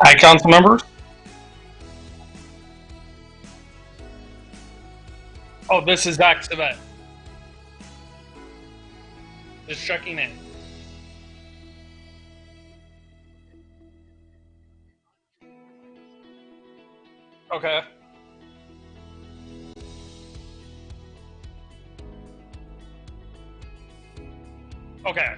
Hi, council members. Oh, this is Zach Savet. Just checking in. Okay. Okay.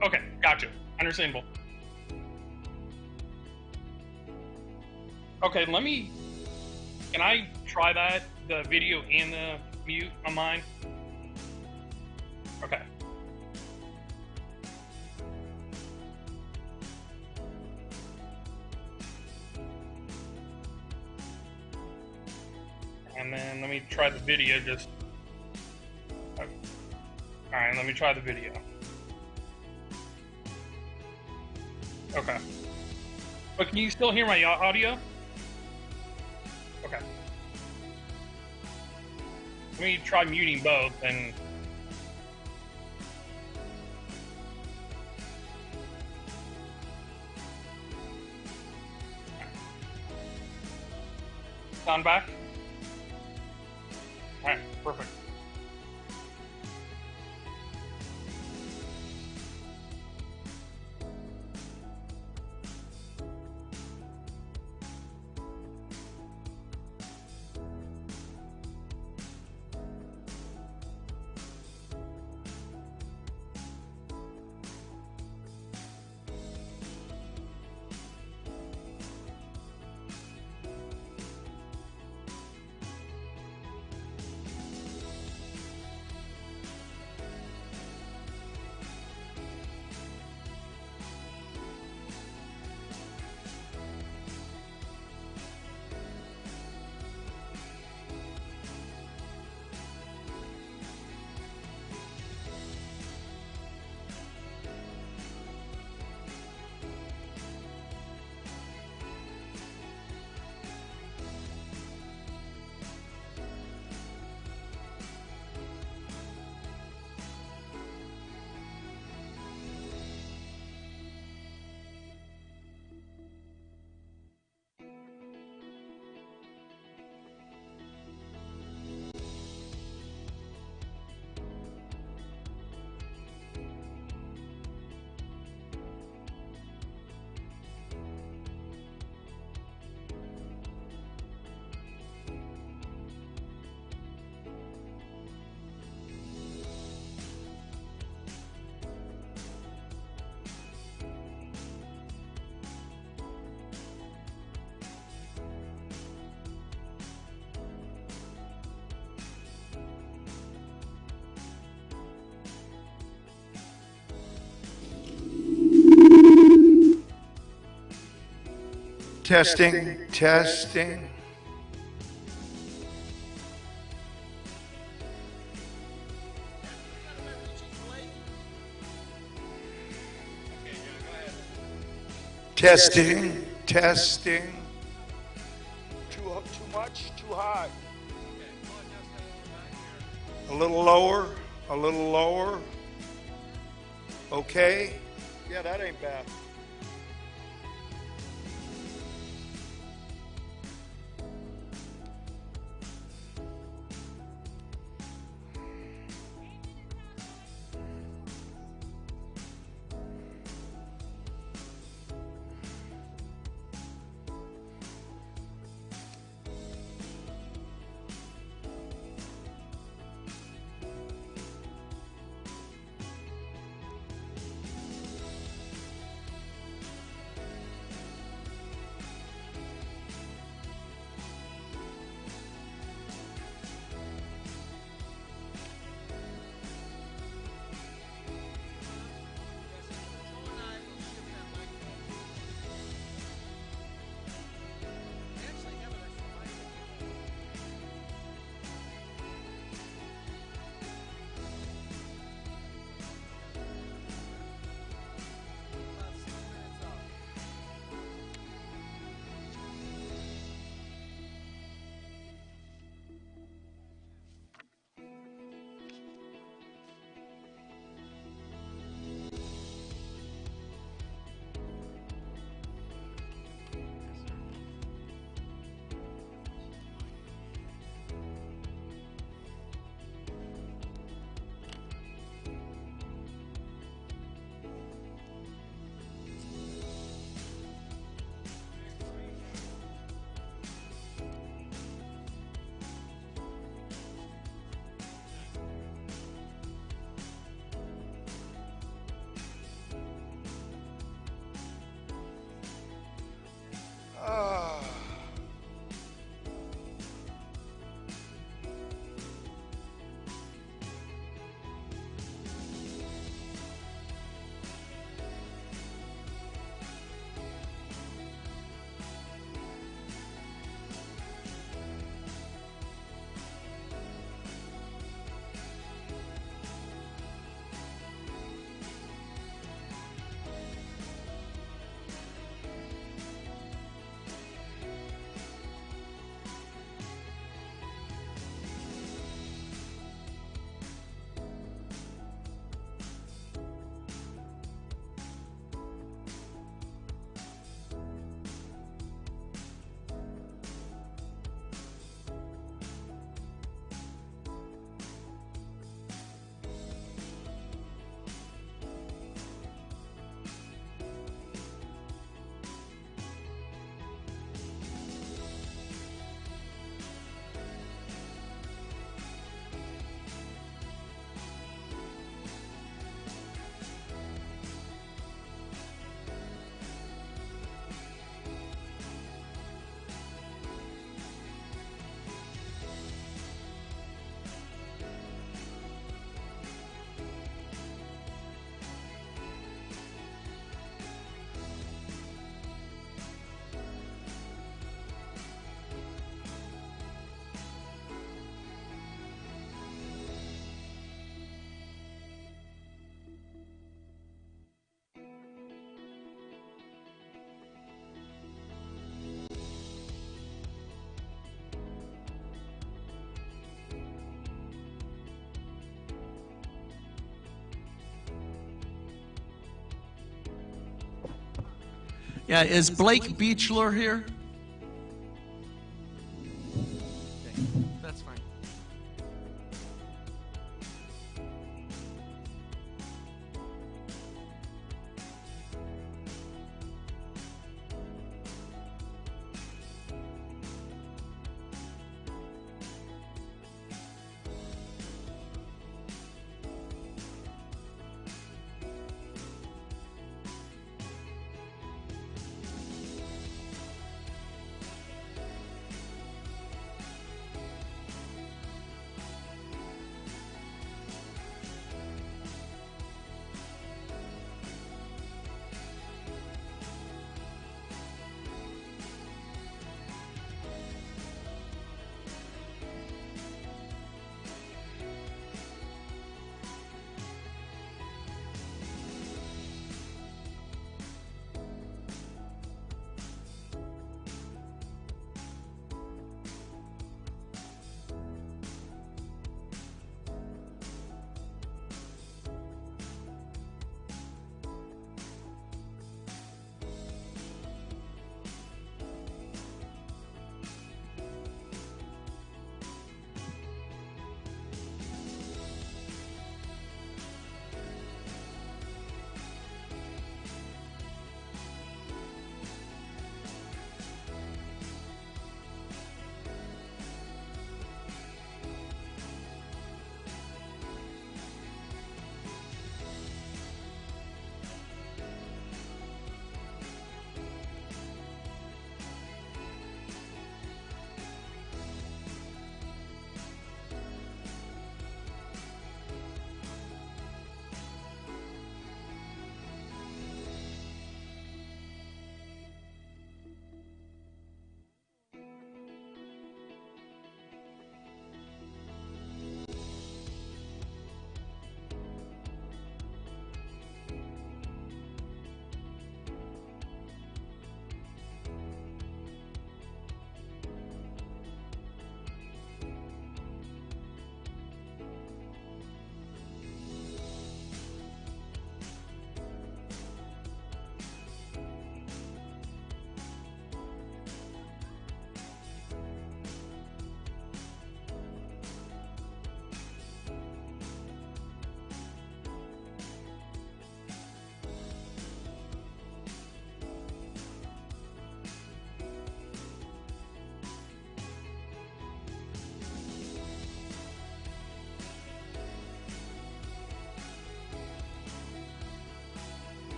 Okay. Gotcha. Understandable. Okay, let me. Can I try that? The video and the mute on mine? Okay. And then let me try the video just. Alright, let me try the video. Okay. But can you still hear my audio? Okay. Let me try muting both and. Sound back? Alright, perfect. Testing, testing. Testing, testing. Too much, too high. A little lower, a little lower. Okay. Yeah, that ain't bad. Yeah, is Blake Beechler here? Okay, that's fine.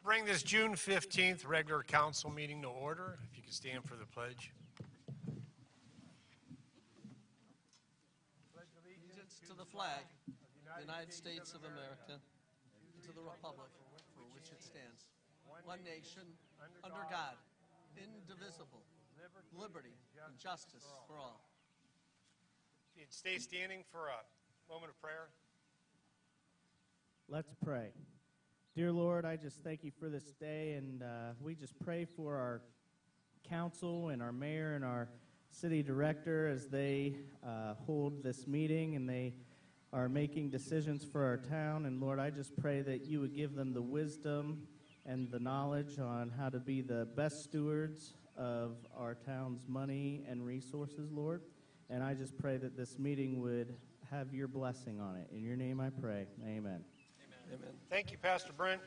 bring this June 15th regular council meeting to order. If you could stand for the pledge. Allegiance to the flag of the United States of America, and to the republic for which it stands, one nation, under God, indivisible, liberty and justice for all. If you'd stay standing for a moment of prayer. Let's pray. Dear Lord, I just thank you for this day, and we just pray for our council and our mayor and our city director as they hold this meeting and they are making decisions for our town. And Lord, I just pray that you would give them the wisdom and the knowledge on how to be the best stewards of our town's money and resources, Lord. And I just pray that this meeting would have your blessing on it. In your name I pray. Amen. Amen. Thank you, Pastor Brent.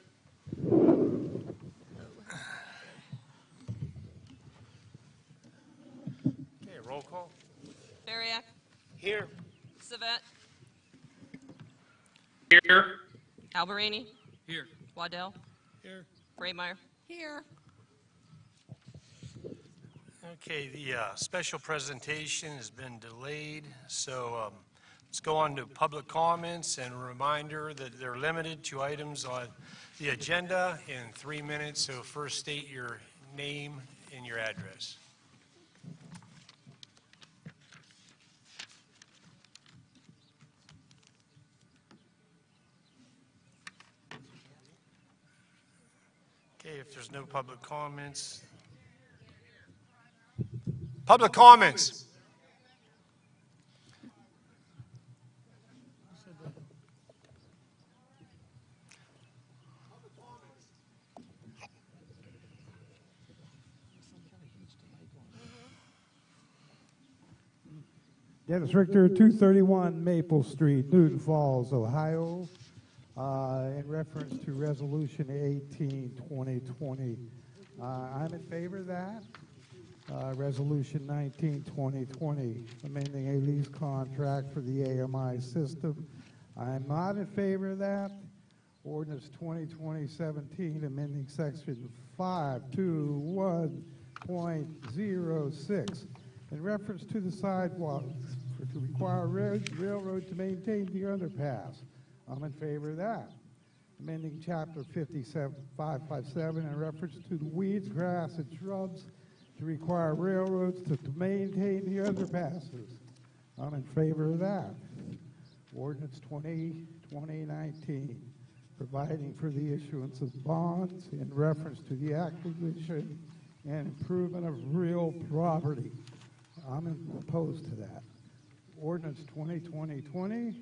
Okay, roll call. Bariak, Here. Savet, Here. Alberini, Here. Waddell, Here. Braymeyer. Here. Okay, the special presentation has been delayed, so let's go on to public comments, and a reminder that they're limited to items on the agenda in 3 minutes. So first state your name and your address. Okay, if there's no public comments. Public comments. Dennis Richter, 231 Maple Street, Newton Falls, Ohio. In reference to Resolution 18, 2020. I'm in favor of that. Resolution 19, 2020, amending a lease contract for the AMI system. I'm not in favor of that. Ordinance 2020-17, amending section 521.06 in reference to the sidewalks to require railroad to maintain the underpass. I'm in favor of that. Amending chapter 557 in reference to the weeds, grass, and shrubs to require railroads to maintain the underpasses. I'm in favor of that. Ordinance 2019, providing for the issuance of bonds in reference to the acquisition and improvement of real property. I'm opposed to that. Ordinance 2020,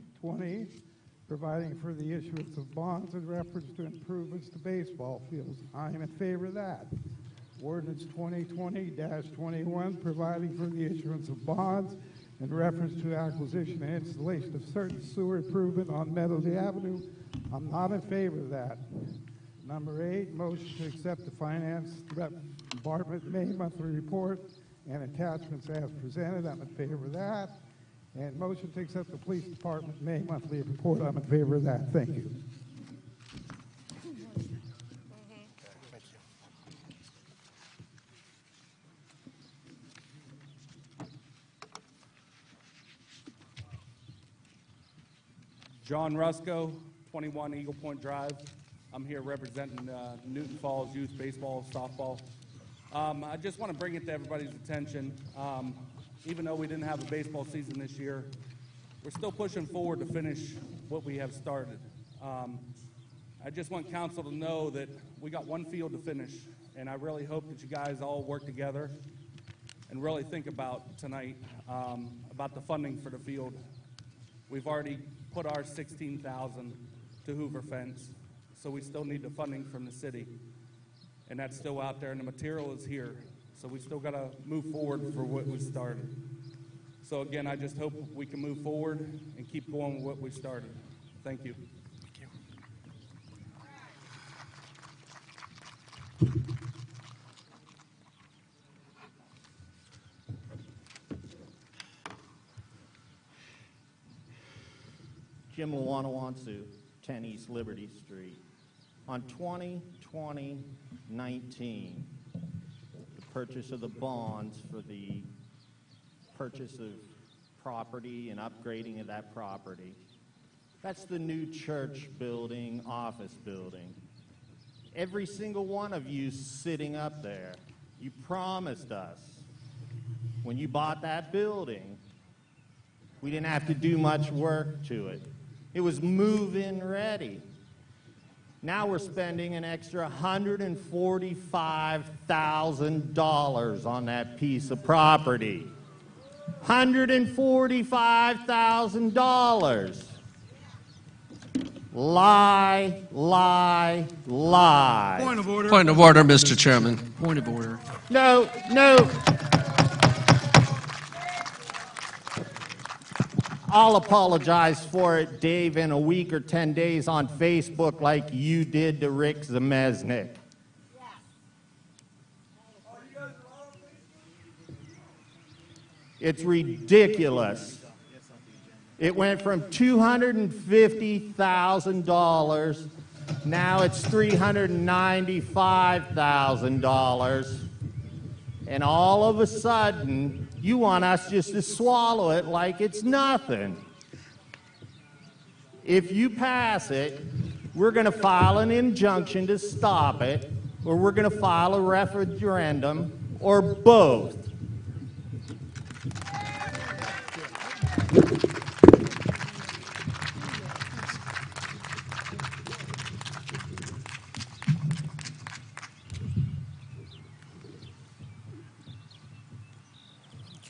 providing for the issuance of bonds in reference to improvements to baseball fields. I am in favor of that. Ordinance 2020-21, providing for the issuance of bonds in reference to acquisition and installation of certain sewer improvement on Medley Avenue. I'm not in favor of that. Number 8, motion to accept the Finance Department May monthly report and attachments as presented. I'm in favor of that. And motion to accept the Police Department May monthly report. I'm in favor of that. Thank you. John Rusco, 21 Eagle Point Drive. I'm here representing Newton Falls Youth Baseball, Softball. I just want to bring it to everybody's attention. Even though we didn't have a baseball season this year, we're still pushing forward to finish what we have started. I just want council to know that we got one field to finish, and I really hope that you guys all work together and really think about tonight about the funding for the field. We've already put our $16,000 to Hoover Fence, so we still need the funding from the city, and that's still out there, and the material is here. So we still got to move forward for what we started. So again, I just hope we can move forward and keep going with what we started. Thank you. Thank you. Jim Lawanawansu, 10 East Liberty Street. on 20/20/19, the purchase of the bonds for the purchase of property and upgrading of that property. That's the new church building, office building. Every single one of you sitting up there, you promised us when you bought that building, we didn't have to do much work to it. It was move-in ready. Now we're spending an extra $145,000 on that piece of property. $145,000. Lie, lie, lie. Point of order. Point of order, Mr. Chairman. Point of order. No, no. I'll apologize for it, Dave, in a week or 10 days on Facebook like you did to Rick Zamesnik. It's ridiculous. It went from $250,000, now it's $395,000. And all of a sudden, you want us just to swallow it like it's nothing. If you pass it, we're going to file an injunction to stop it, or we're going to file a referendum, or both.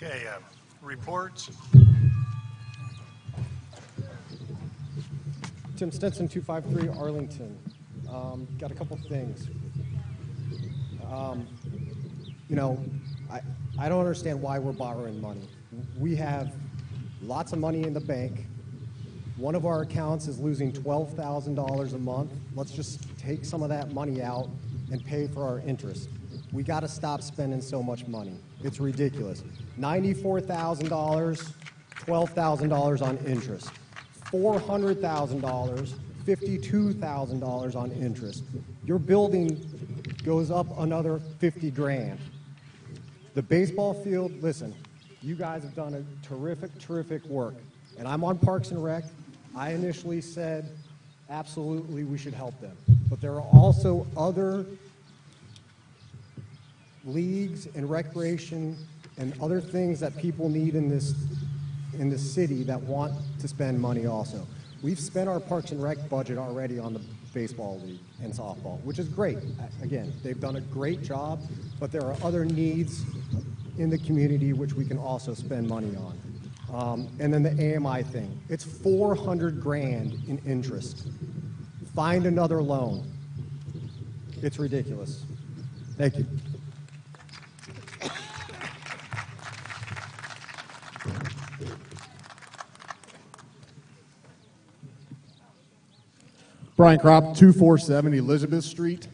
Okay, reports. Tim Stetson, 253 Arlington. Got a couple things. You know, I don't understand why we're borrowing money. We have lots of money in the bank. One of our accounts is losing $12,000 a month. Let's just take some of that money out and pay for our interest. We got to stop spending so much money. It's ridiculous. $94,000, $12,000 on interest. $400,000, $52,000 on interest. Your building goes up another 50 grand. The baseball field, listen, you guys have done a terrific, terrific work. And I'm on Parks and Rec. I initially said, absolutely, we should help them. But there are also other leagues and recreation and other things that people need in this city that want to spend money also. We've spent our Parks and Rec budget already on the baseball league and softball, which is great. Again, they've done a great job, but there are other needs in the community which we can also spend money on. And then the AMI thing, it's 400 grand in interest. Find another loan. It's ridiculous. Thank you. Brian Kropp, 2470 Elizabeth Street.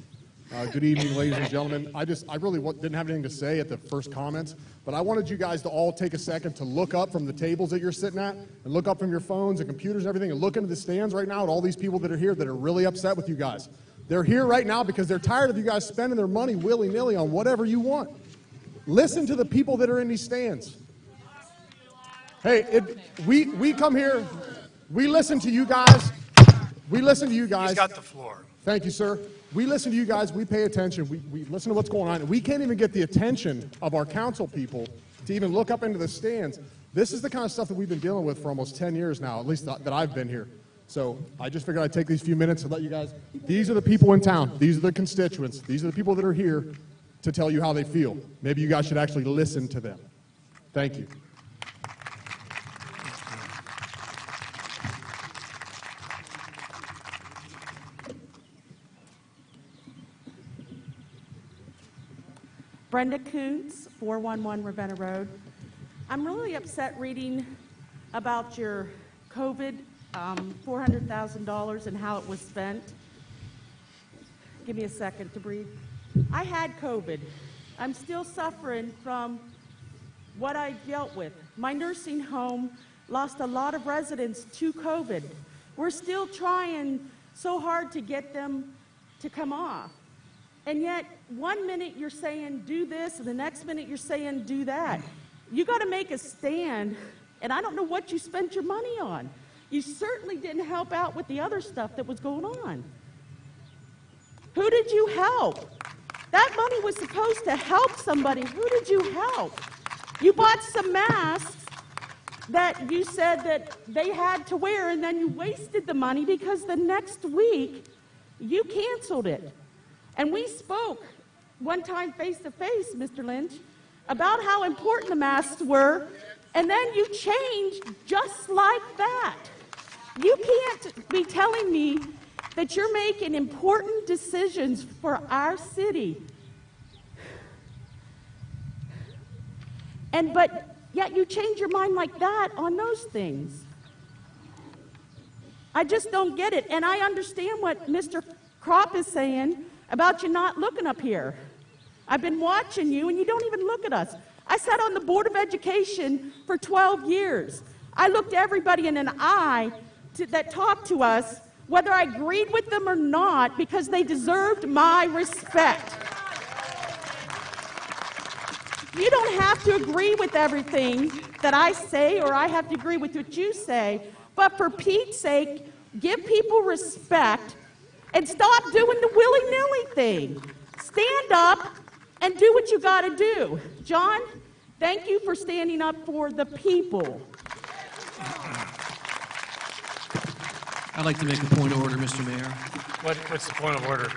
Good evening, ladies and gentlemen. I really didn't have anything to say at the first comments, but I wanted you guys to all take a second to look up from the tables that you're sitting at, and look up from your phones and computers and everything, and look into the stands right now at all these people that are here that are really upset with you guys. They're here right now because they're tired of you guys spending their money willy-nilly on whatever you want. Listen to the people that are in these stands. Hey, we come here, we listen to you guys. We listen to you guys. He's got the floor. Thank you, sir. We listen to you guys. We pay attention. We listen to what's going on. And we can't even get the attention of our council people to even look up into the stands. This is the kind of stuff that we've been dealing with for almost 10 years now, at least that I've been here. So I just figured I'd take these few minutes to let you guys, these are the people in town. These are the constituents. These are the people that are here to tell you how they feel. Maybe you guys should actually listen to them. Thank you. Brenda Kuntz, 411 Ravenna Road. I'm really upset reading about your COVID, $400,000 and how it was spent. Give me a second to breathe. I had COVID. I'm still suffering from what I dealt with. My nursing home lost a lot of residents to COVID. We're still trying so hard to get them to come off. And yet, one minute you're saying do this, and the next minute you're saying do that. You got to make a stand, and I don't know what you spent your money on. You certainly didn't help out with the other stuff that was going on. Who did you help? That money was supposed to help somebody. Who did you help? You bought some masks that you said that they had to wear, and then you wasted the money because the next week you canceled it. And we spoke one time face to face, Mr. Lynch, about how important the masks were, and then you changed just like that. You can't be telling me that you're making important decisions for our city. But yet you change your mind like that on those things. I just don't get it. And I understand what Mr. Kropp is saying about you not looking up here. I've been watching you, and you don't even look at us. I sat on the Board of Education for 12 years. I looked everybody in an eye that talked to us, whether I agreed with them or not, because they deserved my respect. You don't have to agree with everything that I say, or I have to agree with what you say, but for Pete's sake, give people respect and stop doing the willy-nilly thing. Stand up and do what you got to do. John, thank you for standing up for the people. I'd like to make a point of order, Mr. Mayor. What's the point of order?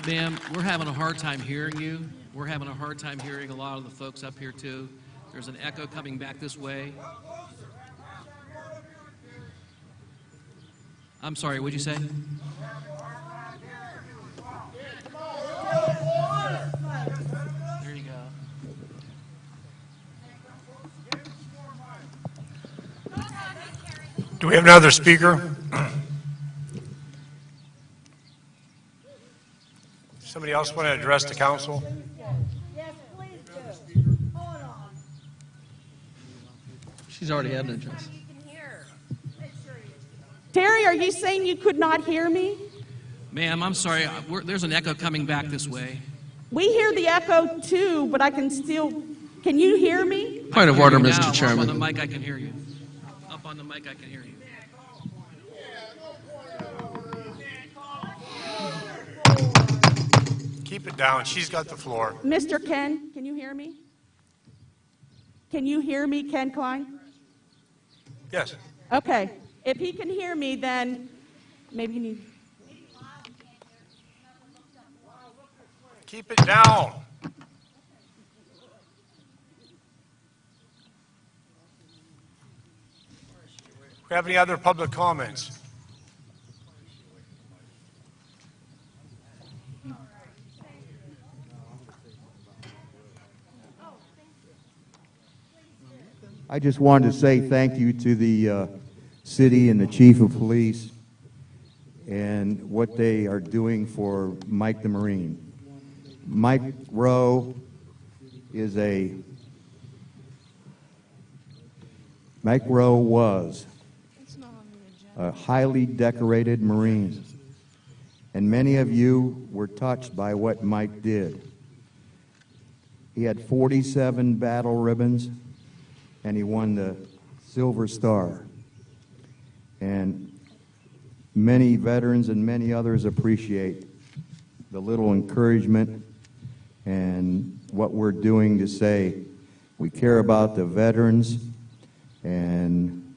Ma'am, we're having a hard time hearing you. We're having a hard time hearing a lot of the folks up here, too. There's an echo coming back this way. I'm sorry, what'd you say? There you go. Do we have another speaker? Somebody else want to address the council? Yes, please do. Hold on. She's already had an address. Terry, are you saying you could not hear me? Ma'am, I'm sorry. There's an echo coming back this way. We hear the echo too, but I can still. Can you hear me? Point of order, Mr. Chairman. Up on the mic, I can hear you. Up on the mic, I can hear you. Keep it down. She's got the floor. Mr. Ken, can you hear me? Can you hear me, Ken Klein? Yes. Okay. If he can hear me, then maybe you need. Keep it down. We have any other public comments? I just wanted to say thank you to the city and the chief of police and what they are doing for Mike the Marine. Mike Rowe was a highly decorated Marine, and many of you were touched by what Mike did. He had 47 battle ribbons, and he won the Silver Star. And many veterans and many others appreciate the little encouragement and what we're doing to say we care about the veterans, and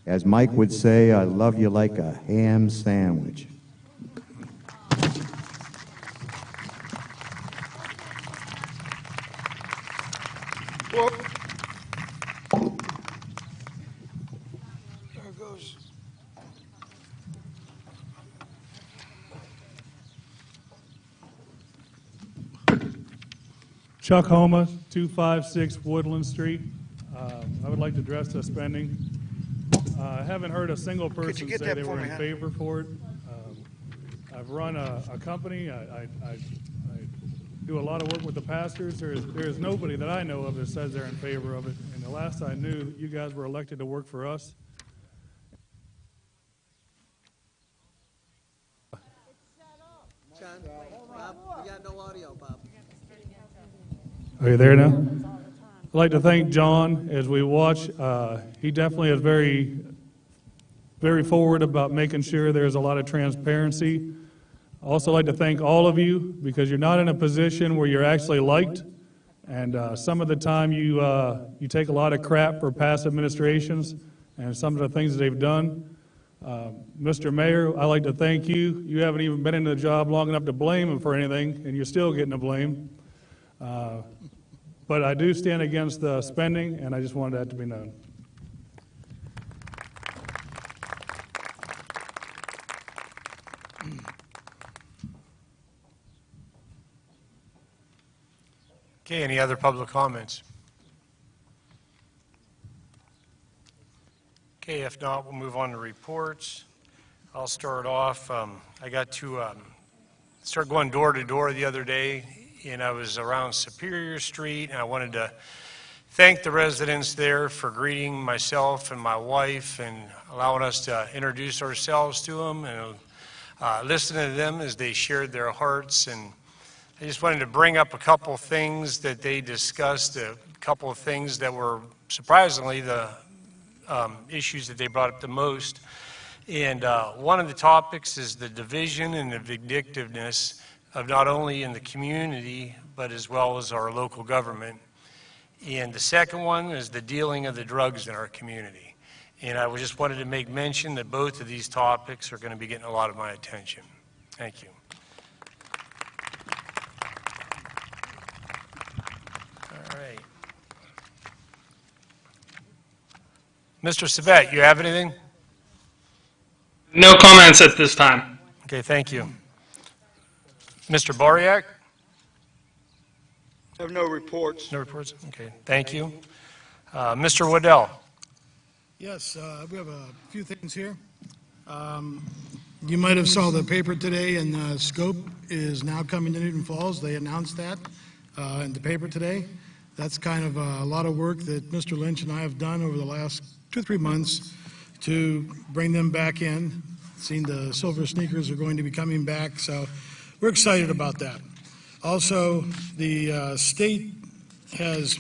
as Mike would say, I love you like a ham sandwich. Whoop. There goes. Chuck Homa, 256 Woodland Street. I would like to address the spending. I haven't heard a single person say they were in favor for it. I've run a company. I do a lot of work with the pastors. There is nobody that I know of that says they're in favor of it. And the last I knew, you guys were elected to work for us. John, Bob, we got no audio, Bob. Are you there now? I'd like to thank John as we watch. He definitely is very forward about making sure there's a lot of transparency. I also like to thank all of you because you're not in a position where you're actually liked. And some of the time you take a lot of crap for past administrations and some of the things that they've done. Mr. Mayor, I'd like to thank you. You haven't even been in the job long enough to blame him for anything, and you're still getting the blame. But I do stand against the spending, and I just wanted that to be known. Okay, any other public comments? Okay, if not, we'll move on to reports. I'll start off. I got to start going door to door the other day, and I was around Superior Street, and I wanted to thank the residents there for greeting myself and my wife and allowing us to introduce ourselves to them and listening to them as they shared their hearts. And I just wanted to bring up a couple things that they discussed, a couple of things that were surprisingly the issues that they brought up the most. And one of the topics is the division and the vindictiveness of not only in the community, but as well as our local government. And the second one is the dealing of the drugs in our community. And I just wanted to make mention that both of these topics are going to be getting a lot of my attention. Thank you. All right. Mr. Savet, you have anything? No comments at this time. Okay, thank you. Mr. Bariak? I have no reports. No reports? Okay, thank you. Mr. Waddell? Yes, we have a few things here. You might have saw the paper today, and Scope is now coming to Newton Falls. They announced that in the paper today. That's kind of a lot of work that Mr. Lynch and I have done over the last 2 or 3 months to bring them back in. Seeing the Silver Sneakers are going to be coming back, so we're excited about that. Also, the state has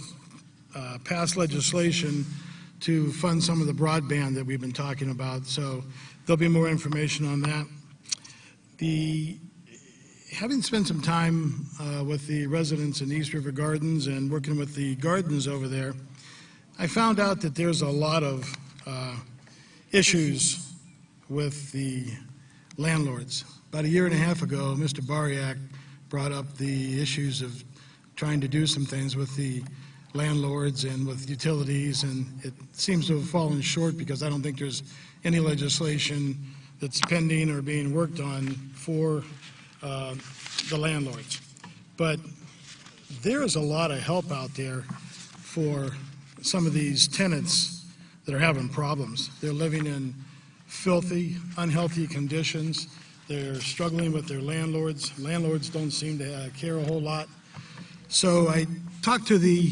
passed legislation to fund some of the broadband that we've been talking about, so there'll be more information on that. Having spent some time with the residents in East River Gardens and working with the gardens over there, I found out that there's a lot of issues with the landlords. About 1.5 years ago, Mr. Bariak brought up the issues of trying to do some things with the landlords and with utilities, and it seems to have fallen short because I don't think there's any legislation that's pending or being worked on for the landlords. But there is a lot of help out there for some of these tenants that are having problems. They're living in filthy, unhealthy conditions. They're struggling with their landlords. Landlords don't seem to care a whole lot. So I talked to the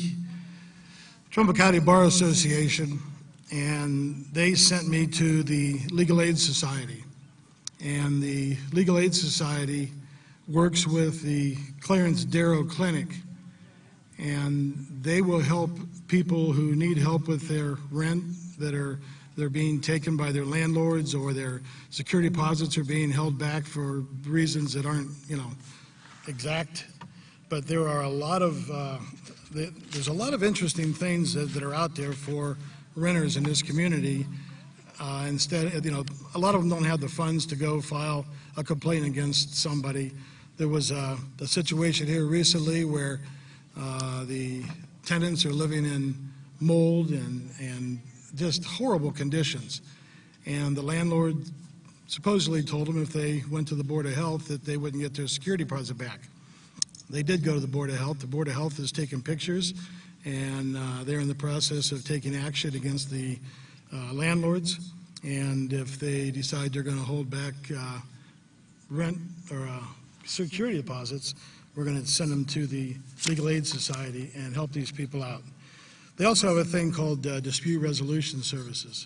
Trumbull County Bar Association, and they sent me to the Legal Aid Society. And the Legal Aid Society works with the Clarence Darrow Clinic, and they will help people who need help with their rent they're being taken by their landlords, or their security deposits are being held back for reasons that aren't, exact. But there are a lot of there's a lot of interesting things that are out there for renters in this community. Instead, a lot of them don't have the funds to go file a complaint against somebody. There was a situation here recently where the tenants are living in mold and just horrible conditions. And the landlord supposedly told them if they went to the Board of Health that they wouldn't get their security deposit back. They did go to the Board of Health. The Board of Health has taken pictures, and they're in the process of taking action against the landlords. And if they decide they're going to hold back rent or security deposits, we're going to send them to the Legal Aid Society and help these people out. They also have a thing called dispute resolution services.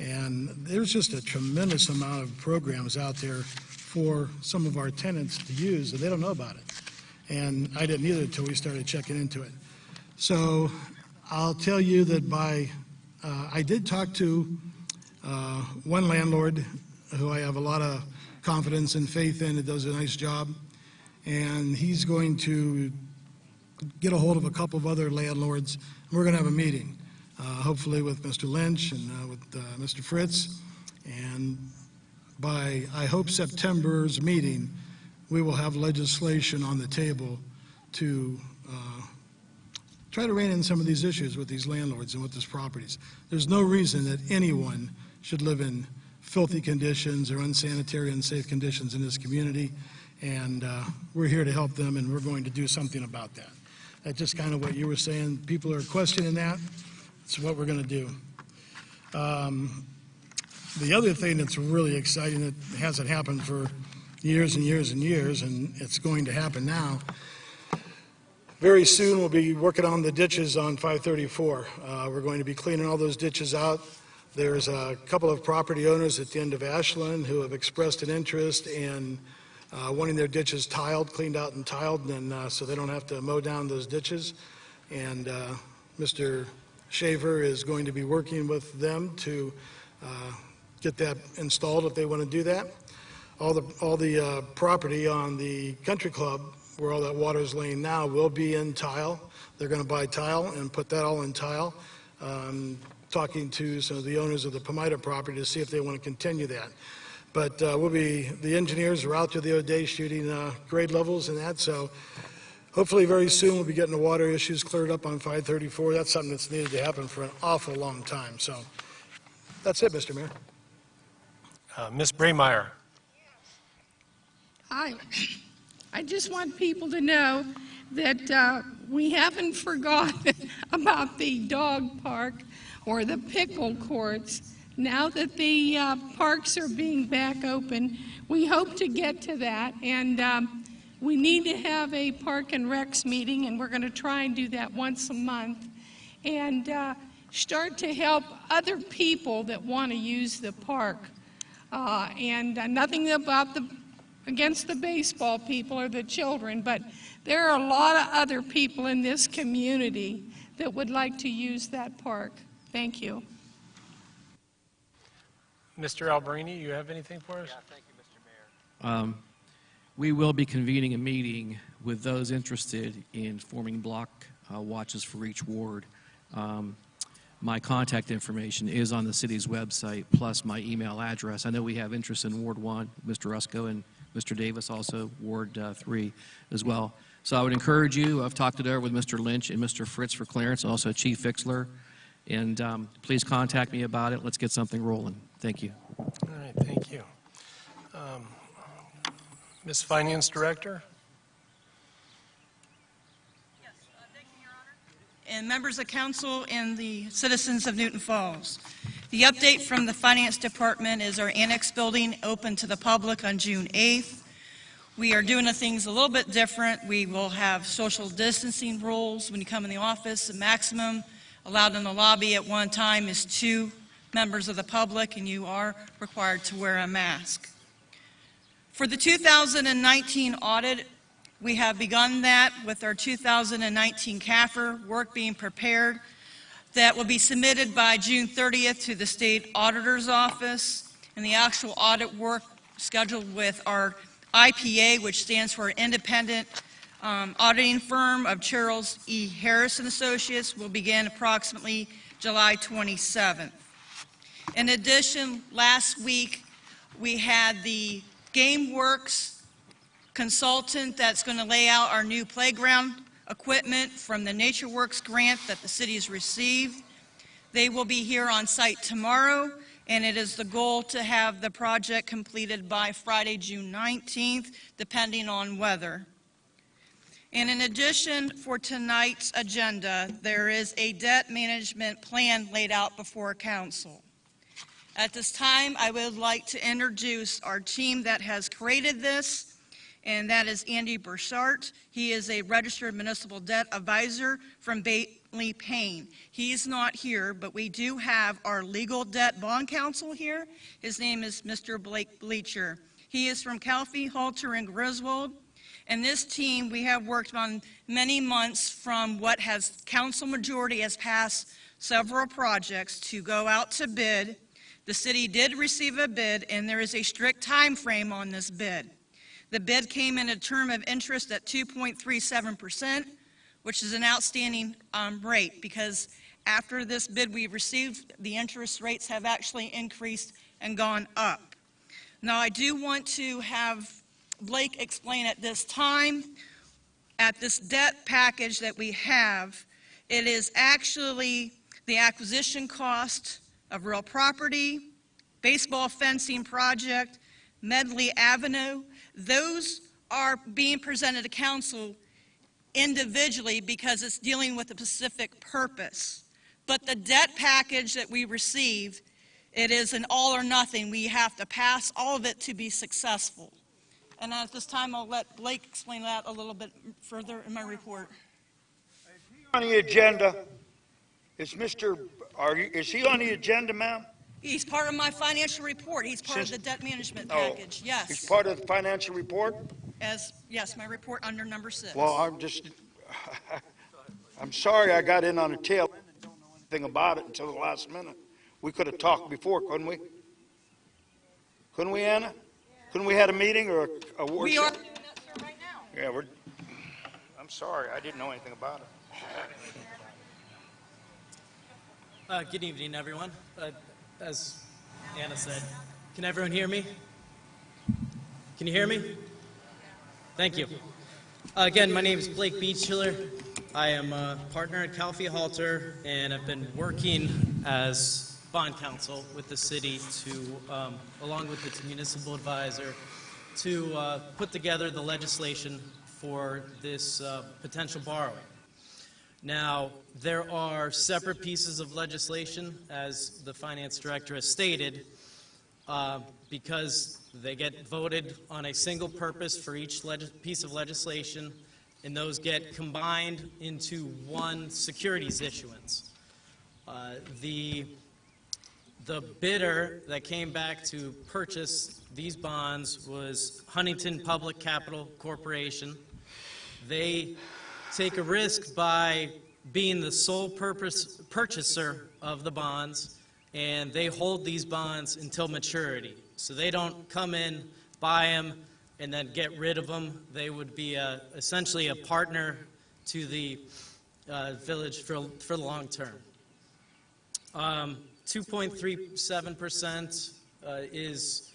And there's just a tremendous amount of programs out there for some of our tenants to use, and they don't know about it. And I didn't either until we started checking into it. So I'll tell you that I did talk to one landlord who I have a lot of confidence and faith in, that does a nice job, and he's going to get a hold of a couple of other landlords, and we're going to have a meeting, hopefully with Mr. Lynch and with Mr. Fritz, and by, I hope, September's meeting, we will have legislation on the table to try to rein in some of these issues with these landlords and with these properties. There's no reason that anyone should live in filthy conditions or unsanitary, unsafe conditions in this community, and we're here to help them, and we're going to do something about that. That's just kind of what you were saying. People are questioning that. It's what we're going to do. The other thing that's really exciting that hasn't happened for years and years and years, and it's going to happen now. Very soon we'll be working on the ditches on 534. We're going to be cleaning all those ditches out. There's a couple of property owners at the end of Ashland who have expressed an interest in wanting their ditches tiled, cleaned out and tiled, and so they don't have to mow down those ditches. And Mr. Shaver is going to be working with them to get that installed if they want to do that. All the property on the country club, where all that water is laying now, will be in tile. They're going to buy tile and put that all in tile. Talking to some of the owners of the Pomida property to see if they want to continue that. But the engineers are out to the other day shooting grade levels and that, so hopefully very soon we'll be getting the water issues cleared up on 534. That's something that's needed to happen for an awful long time. So that's it, Mr. Mayor. Ms. Braymeyer. Hi. I just want people to know that we haven't forgotten about the dog park or the pickle courts. Now that the parks are being back open, we hope to get to that, and we need to have a Park and Recs meeting, and we're going to try and do that once a month, and start to help other people that want to use the park. And nothing against the baseball people or the children, but there are a lot of other people in this community that would like to use that park. Thank you. Mr. Alberini, you have anything for us? Yeah, thank you, Mr. Mayor. We will be convening a meeting with those interested in forming block watches for each ward. My contact information is on the city's website, plus my email address. I know we have interest in Ward 1, Mr. Rusko, and Mr. Davis, also Ward 3 as well. So I would encourage you, I've talked it over with Mr. Lynch and Mr. Fritz for Clarence, also Chief Fixler, and please contact me about it. Let's get something rolling. Thank you. All right, thank you. Ms. Finance Director? And members of council and the citizens of Newton Falls. The update from the Finance Department is our annex building opened to the public on June 8th. We are doing things a little bit different. We will have social distancing rules when you come in the office. The maximum allowed in the lobby at one time is 2 members of the public, and you are required to wear a mask. For the 2019 audit, we have begun that with our 2019 CAFR work being prepared. That will be submitted by June 30th to the State Auditor's Office, and the actual audit work scheduled with our IPA, which stands for Independent Auditing Firm of Charles E. Harris & Associates, will begin approximately July 27th. In addition, last week we had the GameWorks consultant that's going to lay out our new playground equipment from the NatureWorks grant that the city has received. They will be here on site tomorrow, and it is the goal to have the project completed by Friday, June 19th, depending on weather. And in addition, for tonight's agenda, there is a debt management plan laid out before council. At this time, I would like to introduce our team that has created this, and that is Andy Burchart. He is a registered municipal debt advisor from Bailey Payne. He's not here, but we do have our legal debt bond counsel here. His name is Mr. Blake Bleacher. He is from Calfee, Halter, and Griswold. And this team, we have worked on many months from what has council majority has passed several projects to go out to bid. The city did receive a bid, and there is a strict time frame on this bid. The bid came in a term of interest at 2.37%, which is an outstanding rate, because after this bid we received, the interest rates have actually increased and gone up. Now, I do want to have Blake explain at this time, at this debt package that we have, it is actually the acquisition cost of real property, baseball fencing project, Medley Avenue. Those are being presented to council individually because it's dealing with a specific purpose. But the debt package that we received, it is an all or nothing. We have to pass all of it to be successful. And at this time, I'll let Blake explain that a little bit further in my report. On the agenda is is he on the agenda, ma'am? He's part of my financial report. He's part of the debt management package, yes. He's part of the financial report? Yes, my report under number 6. Well, I'm sorry I got in on the tail end and don't know anything about it until the last minute. We could have talked before, couldn't we? Couldn't we, Anna? Couldn't we had a meeting or a workshop? We are doing that, sir, right now. Yeah, I'm sorry, I didn't know anything about it. Good evening, everyone. As Anna said, can everyone hear me? Can you hear me? Thank you. Again, my name is Blake Beachiller. I am a partner at Calfee Halter, and I've been working as bond counsel with the city to, along with its municipal advisor, to put together the legislation for this potential borrowing. Now, there are separate pieces of legislation, as the finance director has stated, because they get voted on a single purpose for each piece of legislation, and those get combined into one securities issuance. The bidder that came back to purchase these bonds was Huntington Public Capital Corporation. They take a risk by being the sole purchaser of the bonds, and they hold these bonds until maturity. So they don't come in, buy them, and then get rid of them. They would be essentially a partner to the village for the long term. 2.37% is,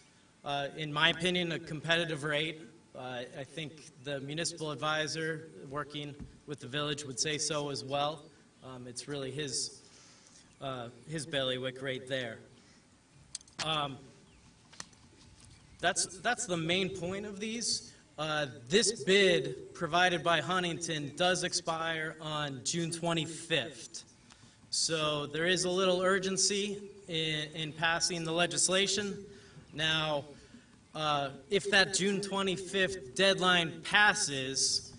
in my opinion, a competitive rate. I think the municipal advisor working with the village would say so as well. It's really his bailiwick right there. That's the main point of these. This bid provided by Huntington does expire on June 25th. So there is a little urgency in passing the legislation. Now, if that June 25th deadline passes,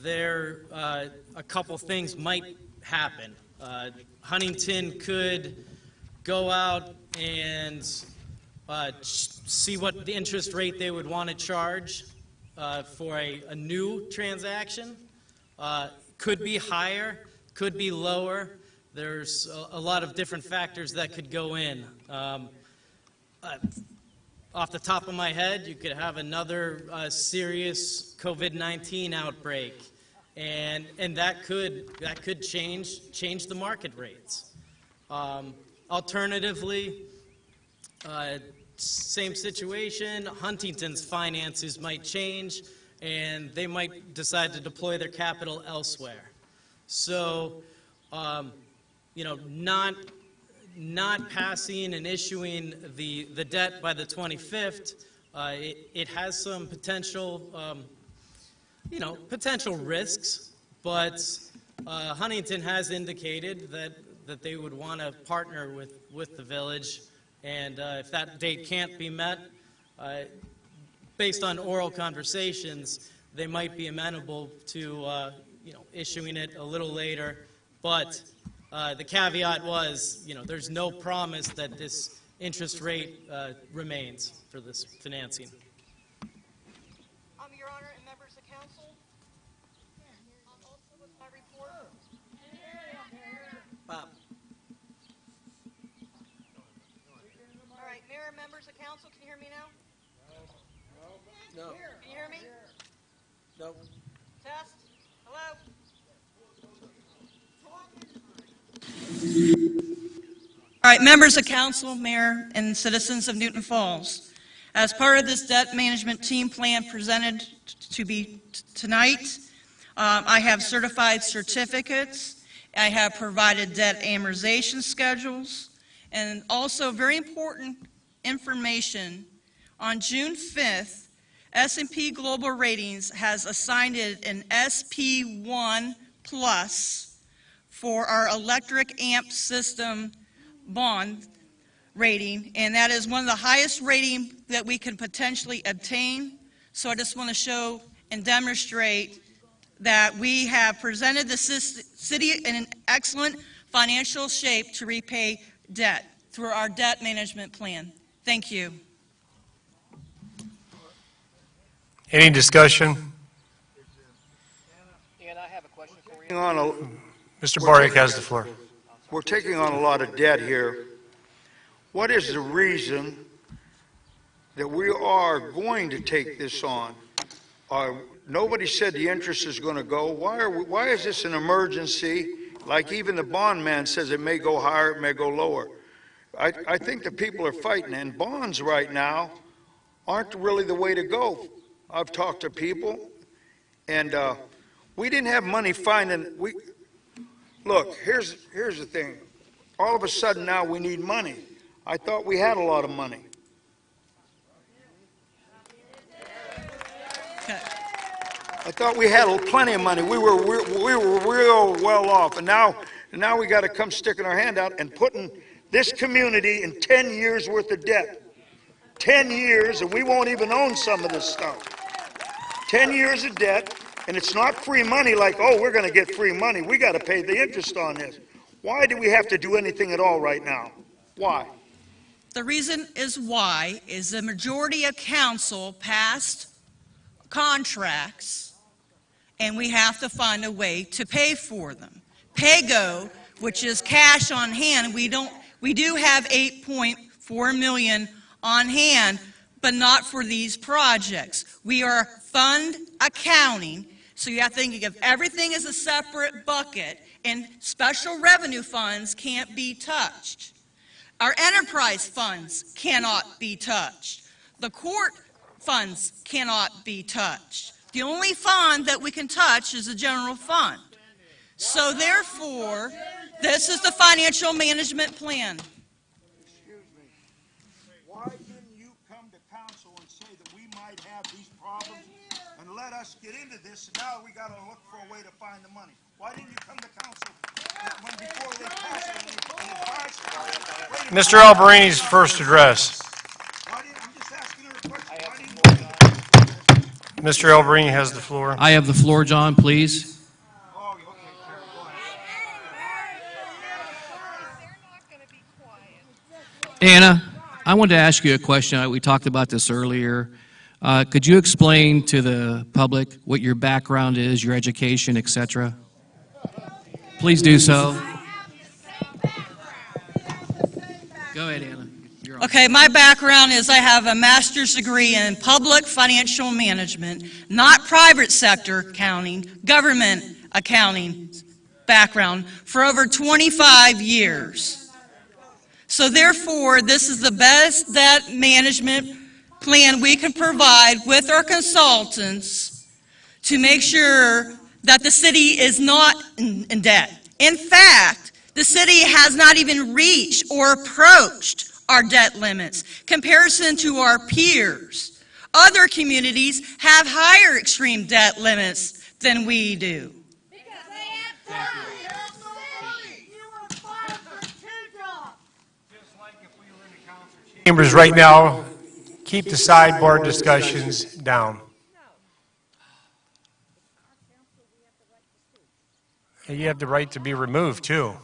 a couple things might happen. Huntington could go out and see what the interest rate they would want to charge for a new transaction. Could be higher, could be lower. There's a lot of different factors that could go in. Off the top of my head, you could have another serious COVID-19 outbreak, and that could change the market rates. Alternatively, same situation, Huntington's finances might change, and they might decide to deploy their capital elsewhere. So, not passing and issuing the debt by the 25th, it has some potential, potential risks, but Huntington has indicated that they would want to partner with the village, and if that date can't be met, based on oral conversations, they might be amenable to issuing it a little later, but the caveat was, there's no promise that this interest rate remains for this financing. Your Honor and members of council, also with my report. Bob. All right, Mayor and members of council, can you hear me now? No. Can you hear me? No. Test. Hello? All right, members of council, mayor, and citizens of Newton Falls. As part of this debt management team plan presented to be tonight, I have certified certificates, I have provided debt amortization schedules, and also very important information. On June 5th, S&P Global Ratings has assigned it an SP1 Plus for our electric amp system bond rating, and that is one of the highest rating that we can potentially obtain. So I just want to show and demonstrate that we have presented the city in an excellent financial shape to repay debt through our debt management plan. Thank you. Any discussion? And I have a question for you. Mr. Bariak has the floor. We're taking on a lot of debt here. What is the reason that we are going to take this on? Nobody said the interest is going to go. Why is this an emergency? Like even the bond man says it may go higher, it may go lower. I think the people are fighting, and bonds right now aren't really the way to go. I've talked to people, and we didn't have money finding. Look, here's the thing. All of a sudden now we need money. I thought we had a lot of money. I thought we had plenty of money. We were real well off, and now we got to come sticking our hand out and putting this community in 10 years worth of debt. 10 years, and we won't even own some of this stuff. 10 years of debt, and it's not free money like, oh, we're going to get free money. We got to pay the interest on this. Why do we have to do anything at all right now? Why? The reason is why is the majority of council passed contracts, and we have to find a way to pay for them. PAYGO, which is cash on hand, we do have $8.4 million on hand, but not for these projects. We are fund accounting, so you have to think of everything as a separate bucket, and special revenue funds can't be touched. Our enterprise funds cannot be touched. The court funds cannot be touched. The only fund that we can touch is the general fund. So therefore, this is the financial management plan. Excuse me. Why didn't you come to council and say that we might have these problems and let us get into this, and now we got to look for a way to find the money? Why didn't you come to council before they pass it? Mr. Alberini's first address. Mr. Alberini has the floor. I have the floor, John, please. Anna, I wanted to ask you a question. We talked about this earlier. Could you explain to the public what your background is, your education, etc.? Please do so. Go ahead, Anna. Okay, my background is I have a master's degree in public financial management, not private sector accounting, government accounting background for over 25 years. So therefore, this is the best debt management plan we can provide with our consultants to make sure that the city is not in debt. In fact, the city has not even reached or approached our debt limits. Comparison to our peers, other communities have higher extreme debt limits than we do. Chambers right now, keep the sidebar discussions down. And you have the right to be removed, too.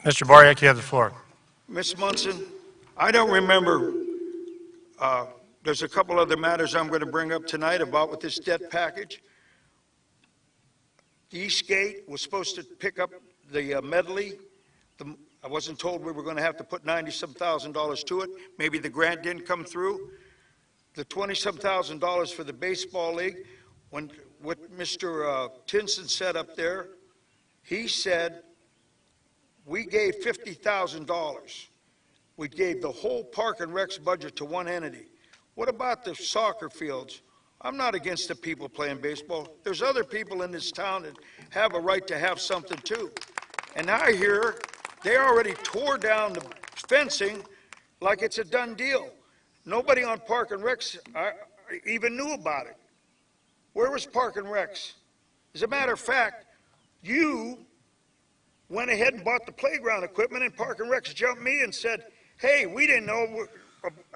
Mr. Bariak, you have the floor. Ms. Munson, I don't remember, there's a couple other matters I'm going to bring up tonight about with this debt package. The Eastgate was supposed to pick up the medley. I wasn't told we were going to have to put $90-some thousand to it. Maybe the grant didn't come through. The $20-some thousand for the baseball league, when what Mr. Tinson said up there, he said we gave $50,000. We gave the whole Park and Rec's budget to one entity. What about the soccer fields? I'm not against the people playing baseball. There's other people in this town that have a right to have something too. And I hear they already tore down the fencing like it's a done deal. Nobody on Park and Rec's even knew about it. Where was Park and Rec's? As a matter of fact, you went ahead and bought the playground equipment, and Park and Rec's jumped me and said, hey, we didn't know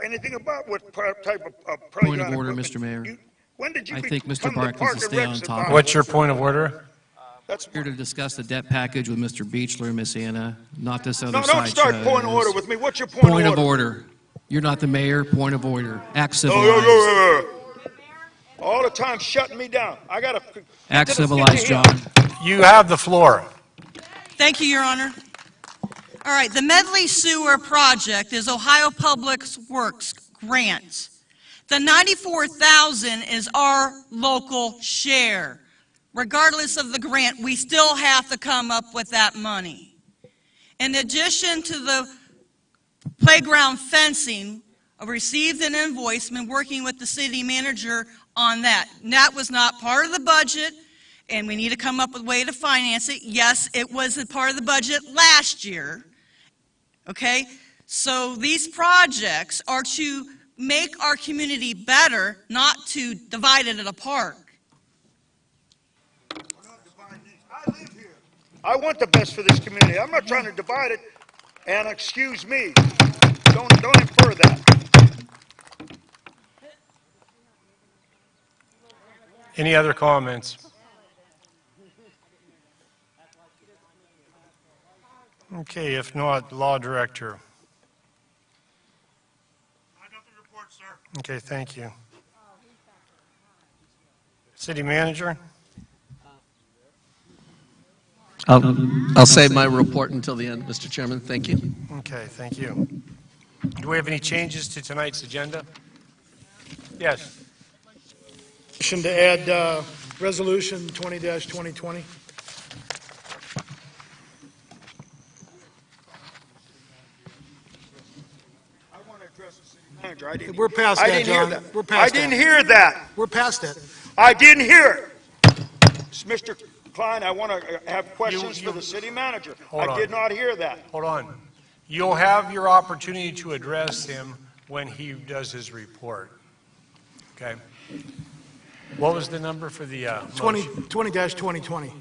anything about what type of playground Point of order, equipment. Mr. Mayor. When did you I think Mr. become the Bark Park needs to and stay Rec's on topic. advisor? What's your point of order? Here to discuss the debt package with Mr. Beechler, Miss Anna, not this other No, side. don't start show. point of order with me. What's your point of order? You're not the mayor. Point of order. Act No, civilized. All the time shutting me down. I got to Act civilized, John. You have the floor. Thank you, Your Honor. All right, the Medley Sewer Project is Ohio Public Works grant. The $94,000 is our local share. Regardless of the grant, we still have to come up with that money. In addition to the playground fencing, I received an invoice, been working with the city manager on that. And that was not part of the budget, and we need to come up with a way to finance it. Yes, it was a part of the budget last year. Okay? So these projects are to make our community better, not to divide it apart. I want the best for this community. I'm not trying to divide it. And excuse me, don't infer that. Any other comments? Okay, if not, Law Director. Okay, thank you. City Manager? I'll save my report until the end, Mr. Chairman. Thank you. Okay, thank you. Do we have any changes to tonight's agenda? Yes. Motion to add Resolution 20-2020. We're past that, John. We're past I didn't hear that. We're past it. I didn't hear it. Mr. Klein, I want to have questions for the city manager. I did not hear that. Hold on. You'll have your opportunity to address him when he does his report. Okay? What was the number for the motion? 20-2020.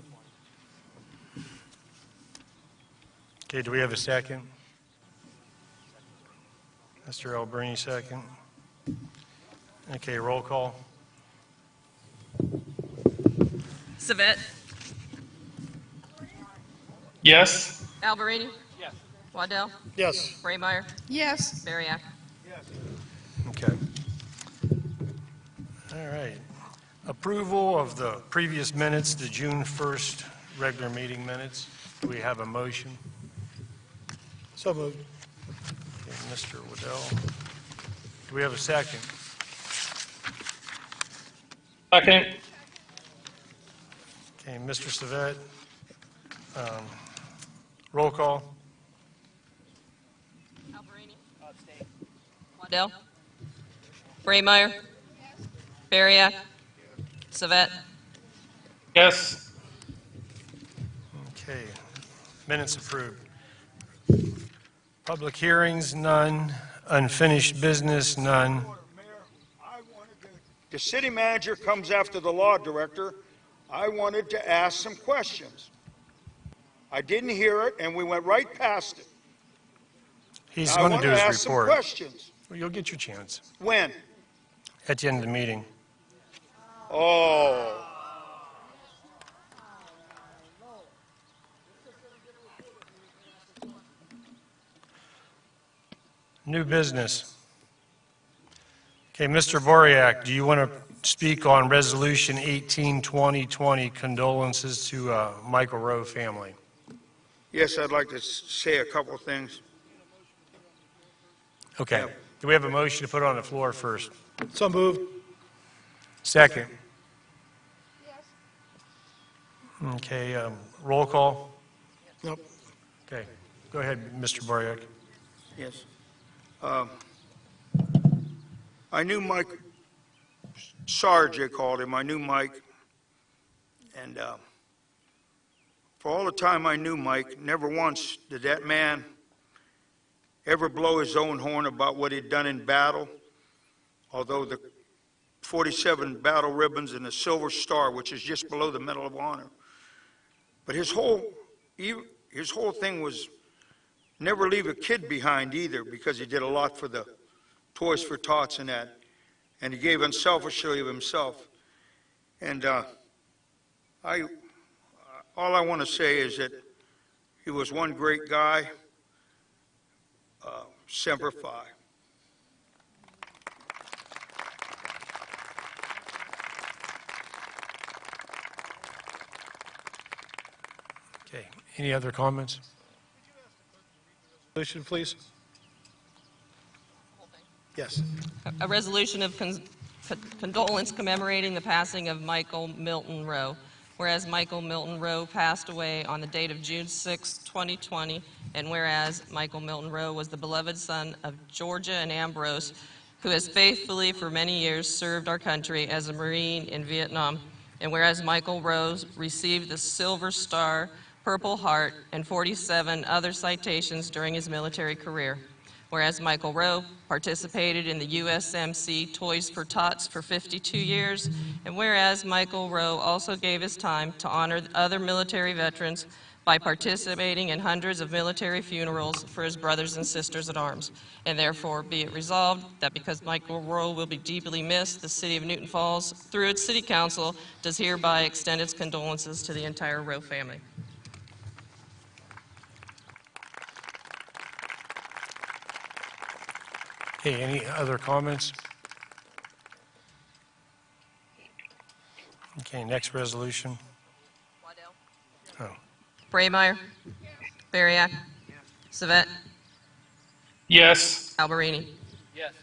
Okay, do we have a second? Mr. Alberni, second. Okay, roll call. Savet. Yes. Alberini. Yes. Waddell. Yes. Braymeyer. Yes. Bariak. Okay. All right. Approval of the previous minutes, the June 1st regular meeting minutes. Do we have a motion? So moved. Okay, Mr. Waddell. Do we have a second? Second. Okay, Mr. Savet. Roll call. Alberini. Waddell. Braymeyer. Bariak. Savet. Yes. Okay. Minutes approved. Public hearings, none. Unfinished business, none. The city manager comes after the law director. I wanted to ask some questions. I didn't hear it, and we went right past it. He's Now, going to do I his want to ask report. some questions. Well, you'll get your chance When? at the end of the meeting. Oh. New business. Okay, Mr. Boriak, do you want to speak on Resolution 18-2020, condolences to Michael Rowe family? Yes, I'd like to say a couple of things. Okay. Do we have a motion to put on the floor first? So moved. Second. Okay, roll call. Nope. Okay, go ahead, Mr. Boriak. Yes. I knew Mike, Sarge they called him, I knew Mike, and for all the time I knew Mike, never once did that man ever blow his own horn about what he'd done in battle, although the 47 battle ribbons and the Silver Star, which is just below the Medal of Honor. But his whole thing was never leave a kid behind either, because he did a lot for the Toys for Tots and that, and he gave unselfishly of himself. And all I want to say is that he was one great guy. Semper Fi. Okay, any other comments? Resolution, please. Yes. A resolution of condolence commemorating the passing of Michael Milton Rowe. Whereas Michael Milton Rowe passed away on the date of June 6, 2020, and whereas Michael Milton Rowe was the beloved son of Georgia and Ambrose, who has faithfully for many years served our country as a Marine in Vietnam, and whereas Michael Rowe received the Silver Star, Purple Heart, and 47 other citations during his military career. Whereas Michael Rowe participated in the USMC Toys for Tots for 52 years, and whereas Michael Rowe also gave his time to honor other military veterans by participating in hundreds of military funerals for his brothers and sisters at arms. And therefore, be it resolved that because Michael Rowe will be deeply missed, the City of Newton Falls, through its City Council, does hereby extend its condolences to the entire Rowe family. Okay, any other comments? Okay, next resolution. Oh. Braymeyer. Bariak. Savet. Yes. Alberini. Yes.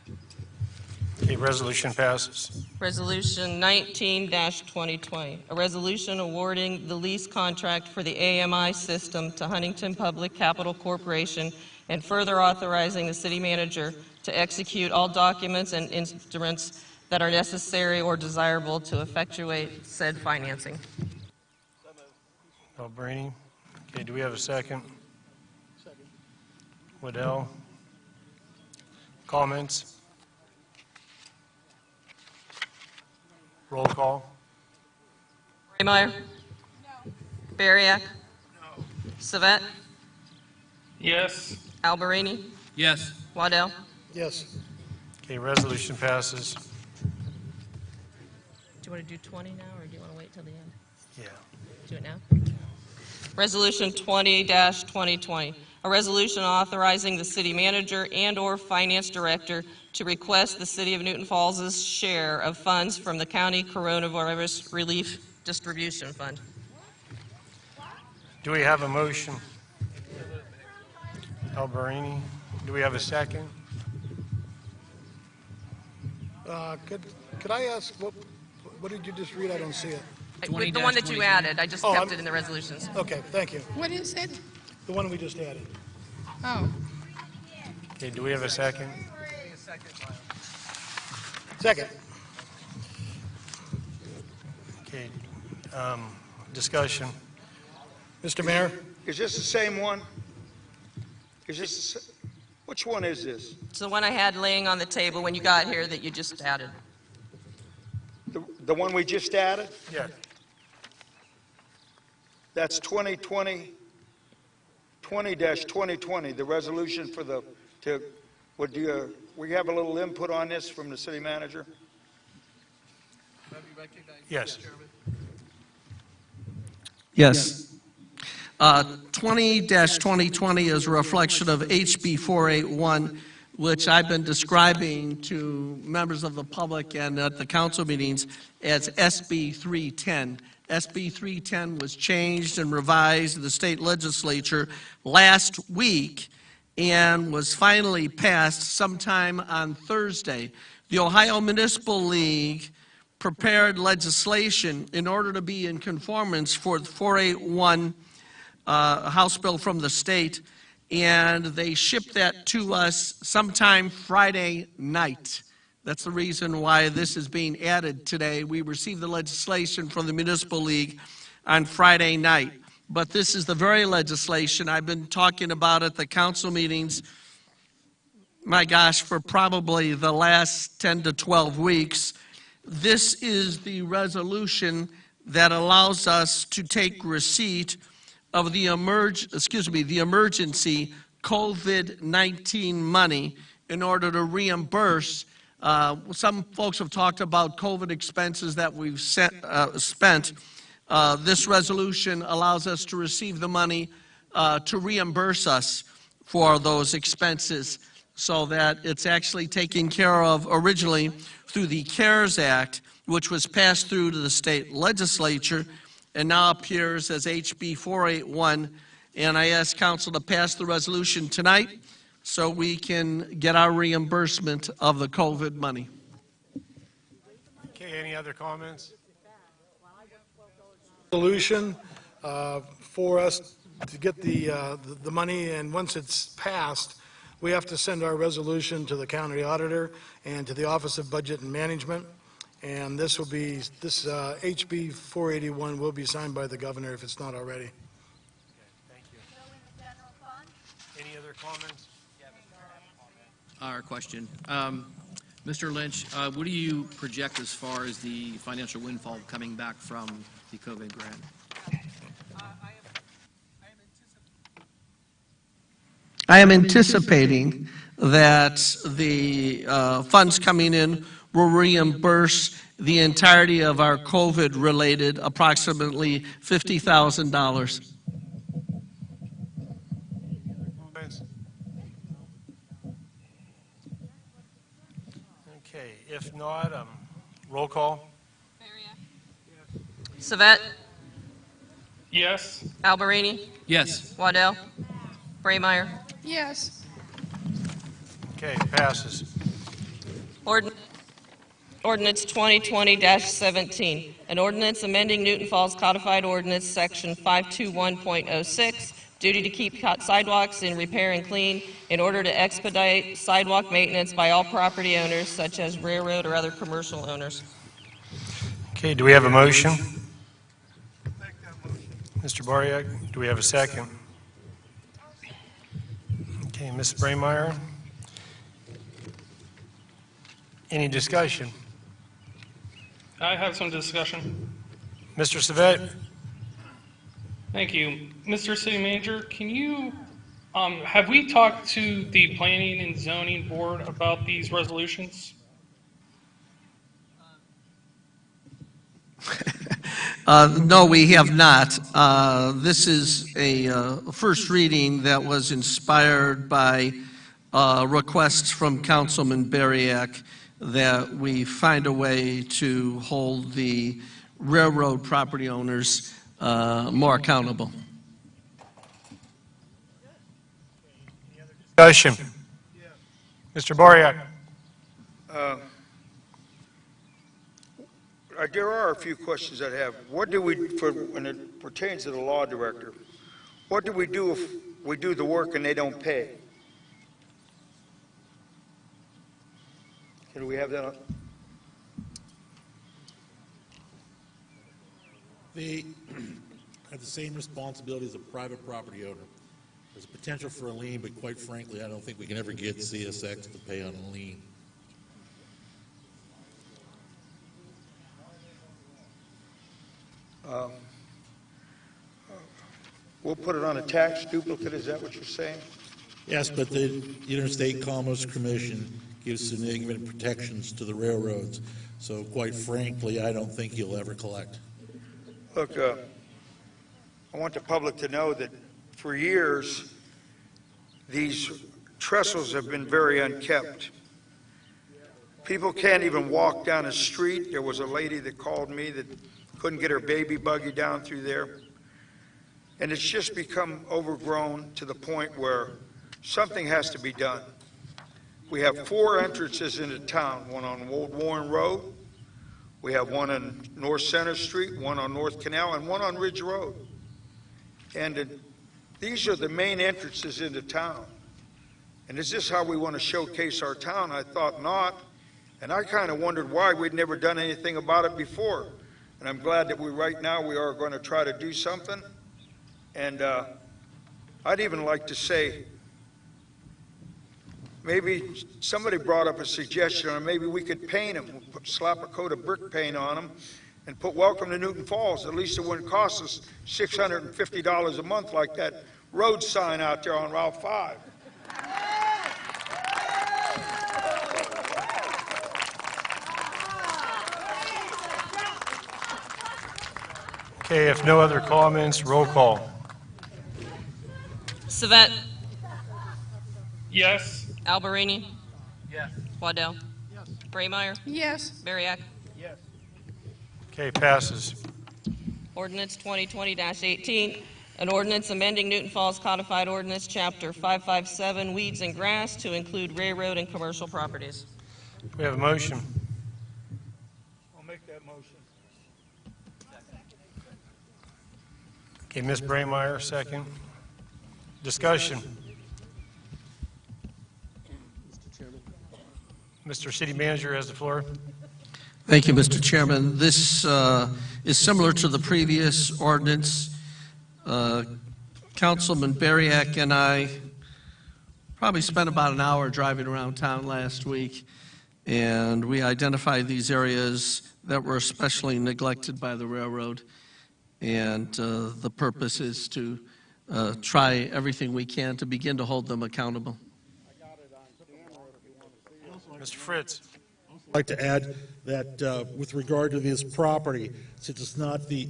Okay, resolution passes. Resolution 19-2020, a resolution awarding the lease contract for the AMI system to Huntington Public Capital Corporation and further authorizing the city manager to execute all documents and instruments that are necessary or desirable to effectuate said financing. Alberini. Okay, do we have a second? Second. Waddell. Comments? Roll call. Braymeyer. Bariak. Savet. Yes. Alberini. Yes. Waddell. Yes. Okay, resolution passes. Do you want to do 20 now, or do you want to wait till the end? Yeah. Do it now. Resolution 20-2020, a resolution authorizing the city manager and/or finance director to request the City of Newton Falls' share of funds from the County Coronavirus Relief Distribution Fund. Do we have a motion? Alberini. Do we have a second? Could I ask, what did you just read? I don't see it. With the one that you added, I just kept it in the resolutions. Okay, thank you. What is it? The one we just added. Oh. Okay, do we have a second? Second. Okay, discussion. Mr. Mayor? Is this the same one? Is this which one is this? It's the one I had laying on the table when you got here that you just added. The one we just added? Yeah. That's 2020-2020, the resolution for we have a little input on this from the city manager? Yes. Yes. 20-2020 is a reflection of HB 481, which I've been describing to members of the public and at the council meetings as SB 310. SB 310 was changed and revised in the state legislature last week and was finally passed sometime on Thursday. The Ohio Municipal League prepared legislation in order to be in conformance for the 481 House bill from the state, and they shipped that to us sometime Friday night. That's the reason why this is being added today. We received the legislation from the Municipal League on Friday night. But this is the very legislation I've been talking about at the council meetings, my gosh, for probably the last 10 to 12 weeks. This is the resolution that allows us to take receipt of the emergency COVID-19 money in order to reimburse. Some folks have talked about COVID expenses that we've spent. This resolution allows us to receive the money to reimburse us for those expenses, so that it's actually taken care of originally through the CARES Act, which was passed through to the state legislature and now appears as HB 481. And I ask council to pass the resolution tonight so we can get our reimbursement of the COVID money. Okay, any other comments? Solution for us to get the money, and once it's passed, we have to send our resolution to the county auditor and to the Office of Budget and Management. And this HB 481 will be signed by the governor if it's not already. Thank you. Any other comments? Our question. Mr. Lynch, what do you project as far as the financial windfall coming back from the COVID grant? I am anticipating that the funds coming in will reimburse the entirety of our COVID-related approximately $50,000. Okay, if not, roll call. Savet? Yes. Alberini? Yes. Waddell? Braymeyer? Yes. Okay, passes. Ordinance 2020-17, an ordinance amending Newton Falls Codified Ordinance Section 521.06, duty to keep sidewalks in repair and clean in order to expedite sidewalk maintenance by all property owners such as railroad or other commercial owners. Okay, do we have a motion? Mr. Bariak, do we have a second? Okay, Ms. Braymeyer. Any discussion? I have some discussion. Mr. Savet? Thank you. Mr. City Manager, can you, have we talked to the Planning and Zoning Board about these resolutions? No, we have not. This is a first reading that was inspired by requests from Councilman Bariak that we find a way to hold the railroad property owners more accountable. Discussion. Mr. Bariak. There are a few questions I have. What do we, when it pertains to the law director, what do we do if we do the work and they don't pay? Can we have that on? They have the same responsibility as a private property owner. There's a potential for a lien, but quite frankly, I don't think we can ever get CSX to pay on a lien. We'll put it on a tax duplicate, is that what you're saying? Yes, but the Interstate Commerce Commission gives significant protections to the railroads. So quite frankly, I don't think you'll ever collect. Look, I want the public to know that for years, these trestles have been very unkept. People can't even walk down the street. There was a lady that called me that couldn't get her baby buggy down through there. And it's just become overgrown to the point where something has to be done. We have 4 entrances into town, one on Old Warren Road, we have one on North Center Street, one on North Canal, and one on Ridge Road. And these are the main entrances into town. And is this how we want to showcase our town? I thought not. And I kind of wondered why we'd never done anything about it before. And I'm glad that right now we are going to try to do something. And I'd even like to say, maybe somebody brought up a suggestion, or maybe we could paint them, slap a coat of brick paint on them, and put "Welcome to Newton Falls." At least it wouldn't cost us $650 a month like that road sign out there on Route 5. Okay, if no other comments, roll call. Savet. Yes. Alberini. Yes. Waddell. Yes. Braymeyer. Yes. Bariak. Yes. Okay, passes. Ordinance 2020-18, an ordinance amending Newton Falls Codified Ordinance, Chapter 557, Weeds and Grass, to include railroad and commercial properties. We have a motion. I'll make that motion. Okay, Ms. Braymeyer, second. Discussion. Mr. City Manager has the floor. Thank you, Mr. Chairman. This is similar to the previous ordinance. Councilman Bariak and I probably spent about an hour driving around town last week, and we identified these areas that were especially neglected by the railroad. And the purpose is to try everything we can to begin to hold them accountable. Mr. Fritz. I'd like to add that with regard to this property, since it's not the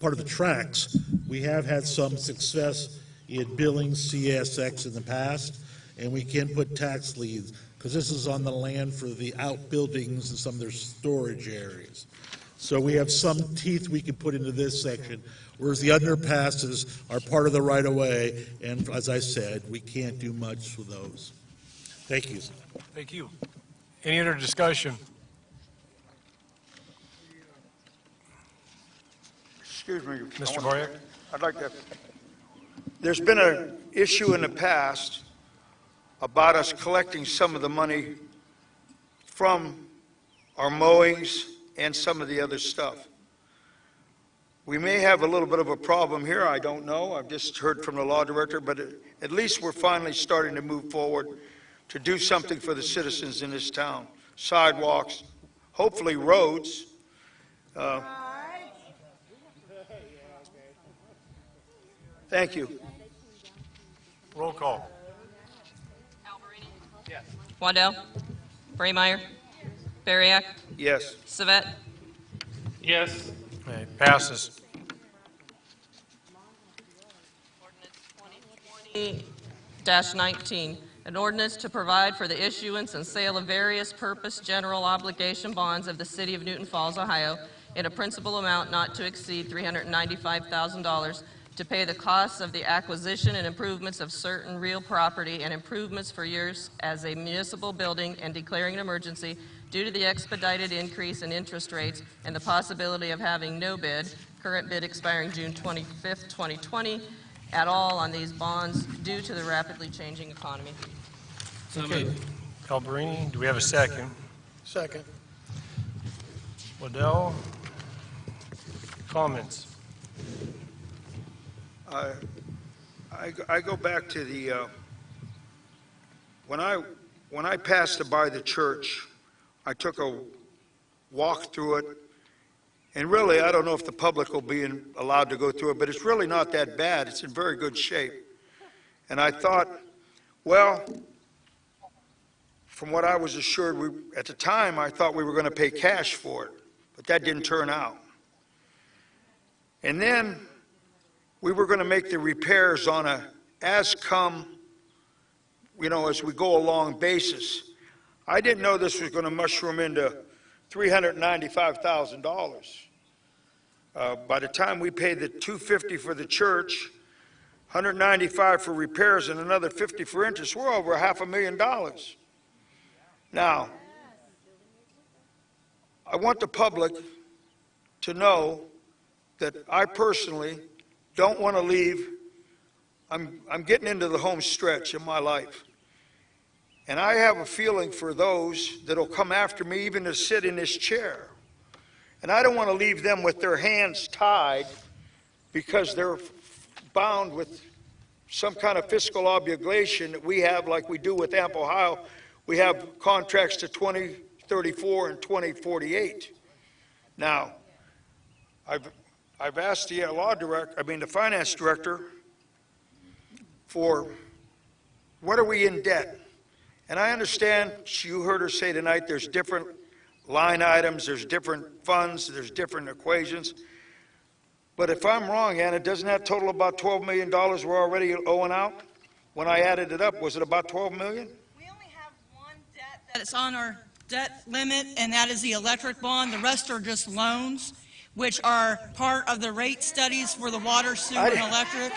part of the tracks, we have had some success in billing CSX in the past, and we can put tax liens, because this is on the land for the outbuildings and some of their storage areas. So we have some teeth we can put into this section, whereas the underpasses are part of the right-of-way, and as I said, we can't do much with those. Thank you. Thank you. Any other discussion? Excuse me. Mr. Bariak? I'd like to. There's been an issue in the past about us collecting some of the money from our mowings and some of the other stuff. We may have a little bit of a problem here, I don't know. I've just heard from the law director, but at least we're finally starting to move forward to do something for the citizens in this town. Sidewalks, hopefully roads. Thank you. Roll call. Yes. Waddell. Braymeyer. Bariak. Yes. Savet. Yes. Okay, passes. 2020-19, an ordinance to provide for the issuance and sale of various purpose general obligation bonds of the City of Newton Falls, Ohio, in a principal amount not to exceed $395,000 to pay the costs of the acquisition and improvements of certain real property and improvements for use as a municipal building, and declaring an emergency due to the expedited increase in interest rates and the possibility of having no bid, current bid expiring June 25th, 2020, at all on these bonds due to the rapidly changing economy. Okay. Alberini, do we have a second? Second. Waddell, comments? I go back to the when I passed by the church, I took a walk through it, and really I don't know if the public will be allowed to go through it, but it's really not that bad. It's in very good shape. And I thought, well, from what I was assured, at the time I thought we were going to pay cash for it, but that didn't turn out. And then we were going to make the repairs on a as-come as we go along basis. I didn't know this was going to mushroom into $395,000. By the time we paid the $250 for the church, $195 for repairs, and another $50 for interest, we're over $500,000. Now, I want the public to know that I personally don't want to leave. I'm getting into the home stretch in my life. And I have a feeling for those that'll come after me even to sit in this chair. And I don't want to leave them with their hands tied because they're bound with some kind of fiscal obligation that we have, like we do with AMP Ohio. We have contracts to 2034 and 2048. Now, I've asked the the finance director for what are we in debt? And I understand, you heard her say tonight, there's different line items, there's different funds, there's different equations. But if I'm wrong, Anna, doesn't that total about $12 million we're already owing out? When I added it up, was it about $12 million? We only have one debt that is on our debt limit, and that is the electric bond. The rest are just loans, which are part of the rate studies for the water, sewer, and electric.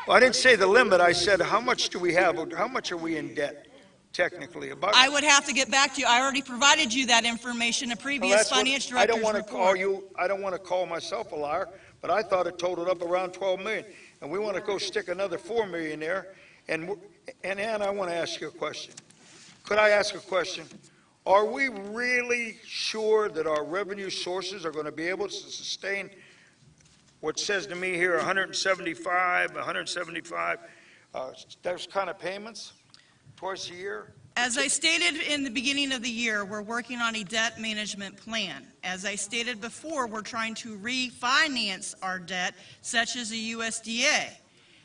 Well, I didn't say the limit. I said, how much do we have? How much are we in debt, technically? I would have to get back to you. I already provided you that information, a previous finance director's I don't want to report. call you, I don't want to call myself a liar, but I thought it totaled up around 12 million. And we want to go stick another 4 million there. And Ann, I want to ask you a question. Could I ask a question? Are we really sure that our revenue sources are going to be able to sustain what says to me here 175, those kind of payments twice a year? As I stated in the beginning of the year, we're working on a debt management plan. As I stated before, we're trying to refinance our debt, such as the USDA.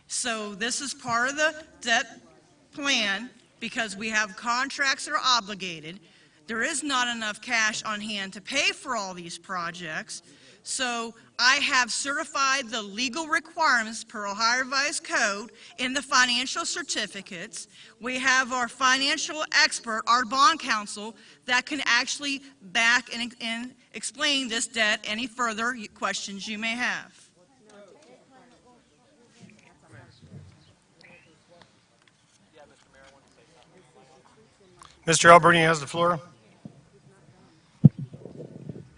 So this is part of the debt plan because we have contracts that are obligated. There is not enough cash on hand to pay for all these projects. So I have certified the legal requirements per Ohio Revised Code in the financial certificates. We have our financial expert, our bond counsel, that can actually back and explain this debt any further questions you may have. Mr. Albertini has the floor.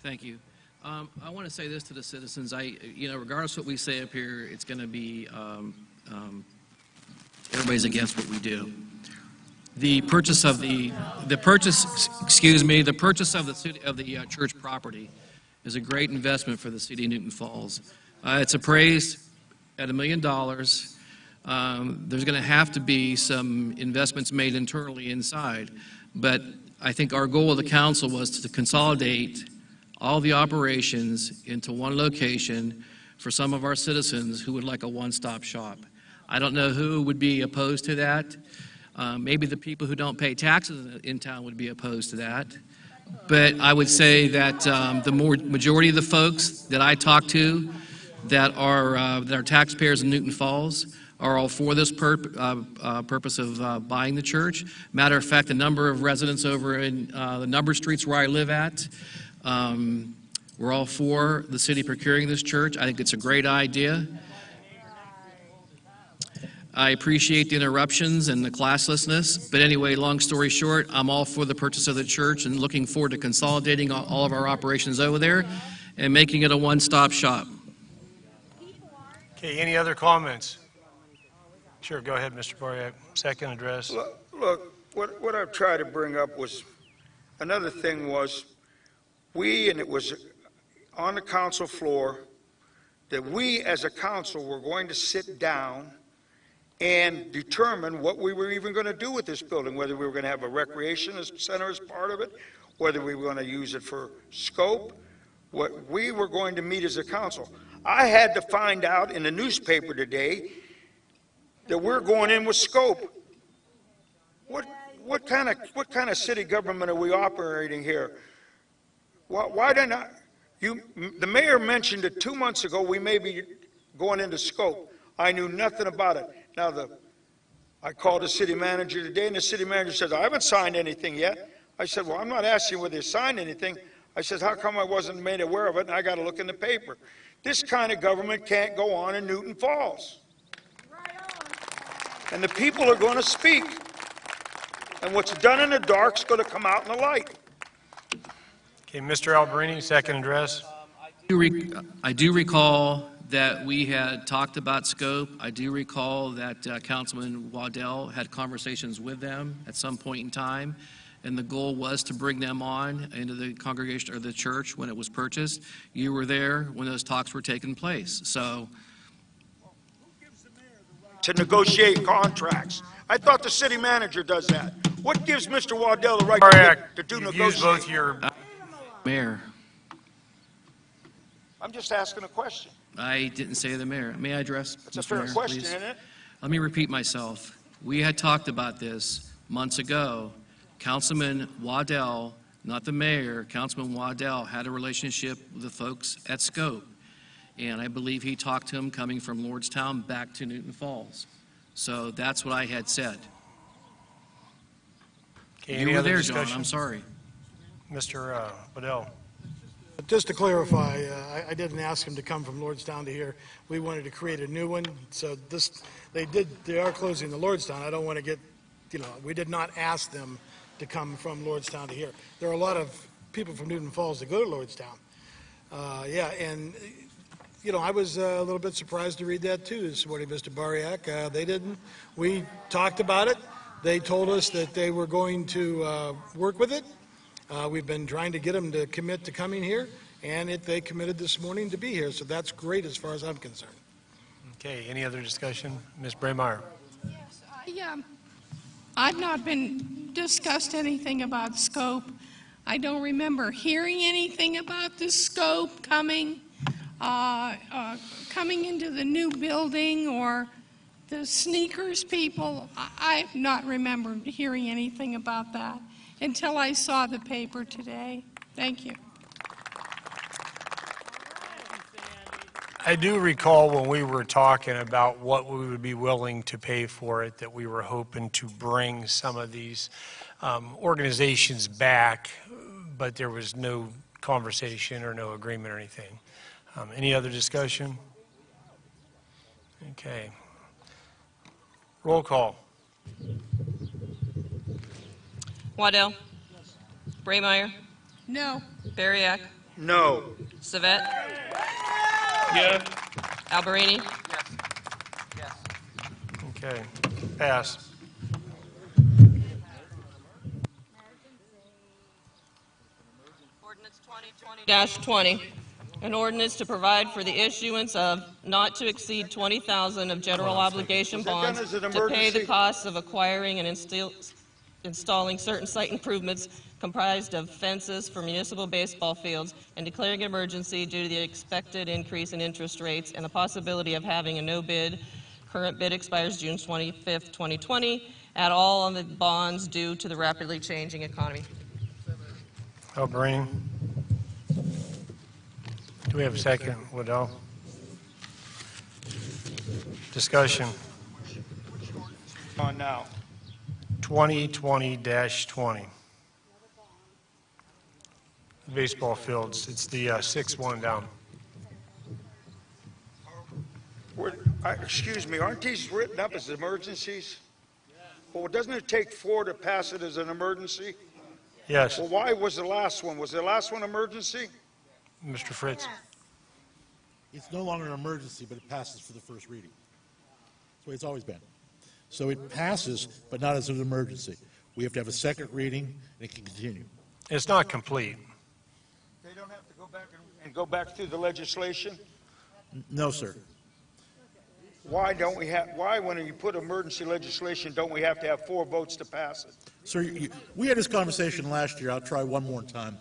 Thank you. I want to say this to the citizens. Regardless of what we say up here, it's going to be everybody's against what we do. The purchase of the church property is a great investment for the city of Newton Falls. It's appraised at $1 million. There's going to have to be some investments made internally inside, but I think our goal of the council was to consolidate all the operations into one location for some of our citizens who would like a one-stop shop. I don't know who would be opposed to that. Maybe the people who don't pay taxes in town would be opposed to that. But I would say that the majority of the folks that I talk to that are taxpayers in Newton Falls are all for this purpose of buying the church. Matter of fact, the number of residents over in the number streets where I live at, we're all for the city procuring this church. I think it's a great idea. I appreciate the interruptions and the classlessness, but anyway, long story short, I'm all for the purchase of the church and looking forward to consolidating all of our operations over there and making it a one-stop shop. Okay, any other comments? Sure, go ahead, Mr. Bariak. Second address. Look, what I've tried to bring up was, another thing was, and it was on the council floor, that we as a council were going to sit down and determine what we were even going to do with this building, whether we were going to have a recreation center as part of it, whether we were going to use it for scope, what we were going to meet as a council. I had to find out in the newspaper today that we're going in with scope. What kind of city government are we operating here? Why didn't the mayor mentioned it 2 months ago, we may be going into scope. I knew nothing about it. Now, I called the city manager today, and the city manager says, I haven't signed anything yet. I said, well, I'm not asking whether you signed anything. I said, how come I wasn't made aware of it, and I got to look in the paper? This kind of government can't go on in Newton Falls. And the people are going to speak. And what's done in the dark is going to come out in the light. Okay, Mr. Alberini, second address. I do recall that we had talked about scope. I do recall that Councilman Waddell had conversations with them at some point in time, and the goal was to bring them on into the congregation or the church when it was purchased. You were there when those talks were taking place. So, to negotiate contracts. I thought the city manager does that. What gives Mr. Waddell the right to do negotiating? Both your Mayor. I'm just asking a question. I didn't say the mayor. May I address? It's a Mr. fair Mayor, question, please? isn't it? Let me repeat myself. We had talked about this months ago. Councilman Waddell, not the mayor, Councilman Waddell had a relationship with the folks at Scope. And I believe he talked to him coming from Lordstown back to Newton Falls. So that's what I had said. Okay, You any were other there, discussion? John. I'm sorry. Mr. Waddell. Just to clarify, I didn't ask him to come from Lordstown to here. We wanted to create a new one. So they are closing the Lordstown. I don't want to get, we did not ask them to come from Lordstown to here. There are a lot of people from Newton Falls that go to Lordstown. I was a little bit surprised to read that too, supporting Mr. Bariak. They didn't. We talked about it. They told us that they were going to work with it. We've been trying to get them to commit to coming here, and they committed this morning to be here. So that's great as far as I'm concerned. Okay, any other discussion? Ms. Braymeyer. I've not been discussed anything about scope. I don't remember hearing anything about the scope coming into the new building or the sneakers people. I've not remembered hearing anything about that until I saw the paper today. Thank you. I do recall when we were talking about what we would be willing to pay for it, that we were hoping to bring some of these organizations back, but there was no conversation or no agreement or anything. Any other discussion? Okay. Roll call. Waddell? Braymeyer? No. Bariak? No. Savet? Yeah. Alberini? Okay. Pass. Ordinance 2020-20, an ordinance to provide for the issuance of not to exceed 20,000 of general obligation bonds as an to pay the emergency? costs of acquiring and installing certain site improvements comprised of fences for municipal baseball fields and declaring an emergency due to the expected increase in interest rates and the possibility of having a no bid. Current bid expires June 25th, 2020, at all on the bonds due to the rapidly changing economy. Alberini. Do we have a second? Waddell? Discussion. On now. 2020-20. Baseball fields. It's the sixth one down. Excuse me, aren't these written up as emergencies? Well, doesn't it take 4 to pass it as an emergency? Yes. Well, why was the last one? Was the last one emergency? Mr. Fritz. It's no longer an emergency, but it passes for the first reading. That's the way it's always been. So it passes, but not as an emergency. We have to have a second reading, and it can continue. It's not complete. They don't have to go back and go back through the legislation? No, sir. Why don't we have, why when you put emergency legislation, don't we have to have 4 votes to pass it? Sir, we had this conversation last year. I'll try one more time.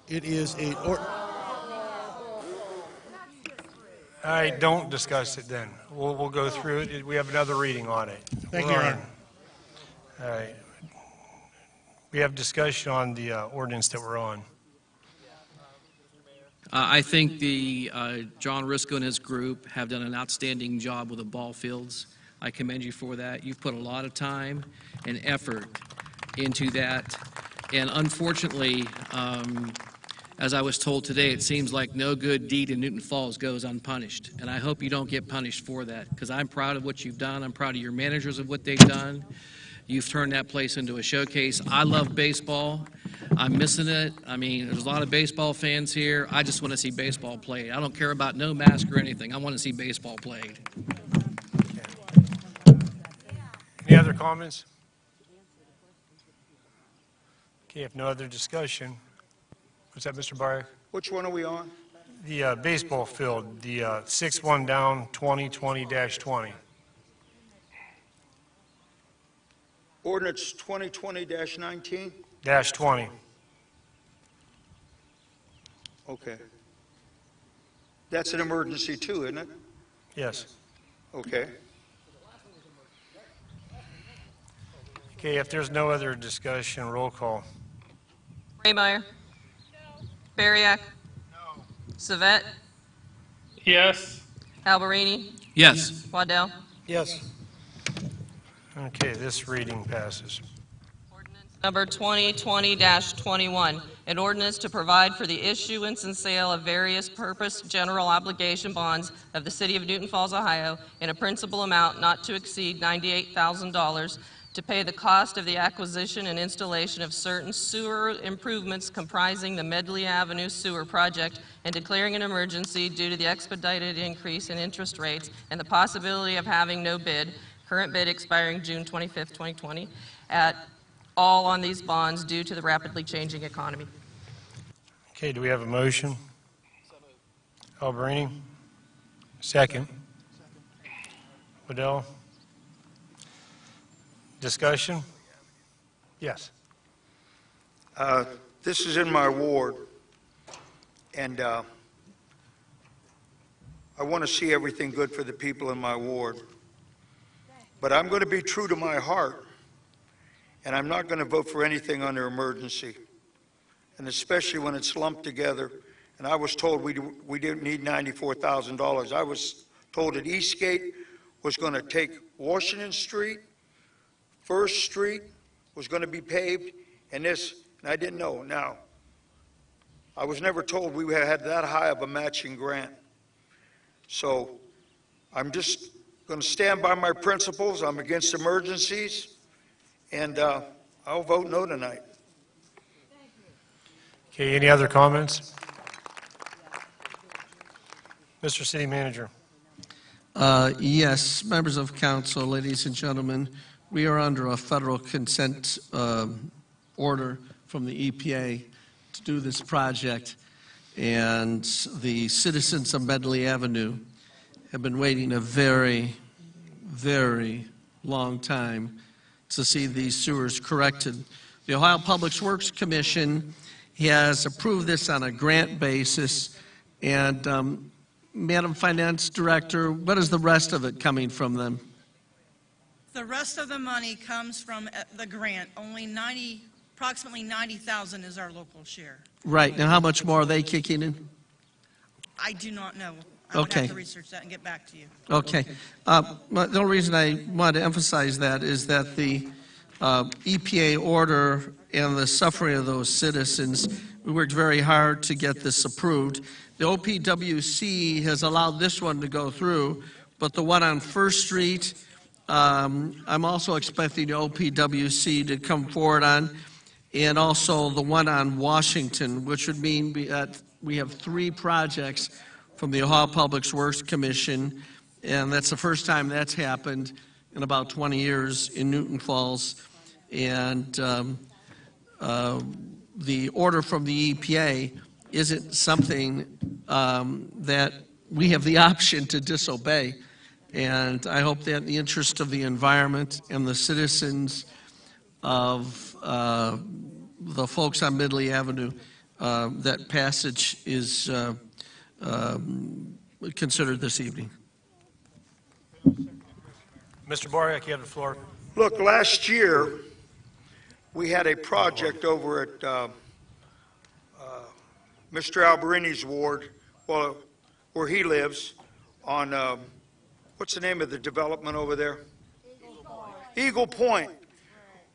It is a... All right, don't discuss it then. We'll go through it. We have another reading on it. Thank you, Your Honor. All right. We have discussion on the ordinance that we're on. I think the John Risco and his group have done an outstanding job with the ball fields. I commend you for that. You've put a lot of time and effort into that. And unfortunately, as I was told today, it seems like no good deed in Newton Falls goes unpunished. And I hope you don't get punished for that, because I'm proud of what you've done. I'm proud of your managers of what they've done. You've turned that place into a showcase. I love baseball. I'm missing it. I mean, there's a lot of baseball fans here. I just want to see baseball played. I don't care about no mask or anything. I want to see baseball played. Any other comments? Okay, if no other discussion, what's that, Mr. Byer? Which one are we on? The baseball field, the 6-1 down 2020-20. Ordinance 2020-19? -20. Okay. That's an emergency too, isn't it? Yes. Okay. Okay, if there's no other discussion, roll call. Raymeyer. Bariak. Savette. Yes. Alberini. Yes. Waddell. Yes. Okay, this reading passes. Number 2020-21, an ordinance to provide for the issuance and sale of various purpose general obligation bonds of the City of Newton Falls, Ohio, in a principal amount not to exceed $98,000 to pay the cost of the acquisition and installation of certain sewer improvements comprising the Medley Avenue Sewer Project and declaring an emergency due to the expedited increase in interest rates and the possibility of having no bid, current bid expiring June 25th, 2020, at all on these bonds due to the rapidly changing economy. Okay, do we have a motion? Alberini? Second. Waddell? Discussion? Yes. This is in my ward, and I want to see everything good for the people in my ward. But I'm going to be true to my heart, and I'm not going to vote for anything under emergency, and especially when it's lumped together. And I was told we didn't need $94,000. I was told that Eastgate was going to take Washington Street, First Street was going to be paved, and this, and I didn't know. Now, I was never told we had that high of a matching grant. So I'm just going to stand by my principles. I'm against emergencies, and I'll vote no tonight. Okay, any other comments? Mr. City Manager. Yes, members of council, ladies and gentlemen, we are under a federal consent order from the EPA to do this project, and the citizens of Medley Avenue have been waiting a very, very long time to see these sewers corrected. The Ohio Public Works Commission has approved this on a grant basis, and Madam Finance Director, what is the rest of it coming from them? The rest of the money comes from the grant. Approximately 90,000 is our local share. Right. Now, how much more are they kicking in? I do not know. I would have to research that and get back to you. Okay. The only reason I wanted to emphasize that is that the EPA order and the suffering of those citizens, we worked very hard to get this approved. The OPWC has allowed this one to go through, but the one on First Street, I'm also expecting the OPWC to come forward on, and also the one on Washington, which would mean that we have 3 projects from the Ohio Public Works Commission, and that's the first time that's happened in about 20 years in Newton Falls. And the order from the EPA isn't something that we have the option to disobey. And I hope that in the interest of the environment and the citizens of the folks on Medley Avenue, that passage is considered this evening. Mr. Bariak, you have the floor. Look, last year, we had a project over at Mr. Alberini's ward, well, where he lives, on, what's the name of the development over there? Eagle Point.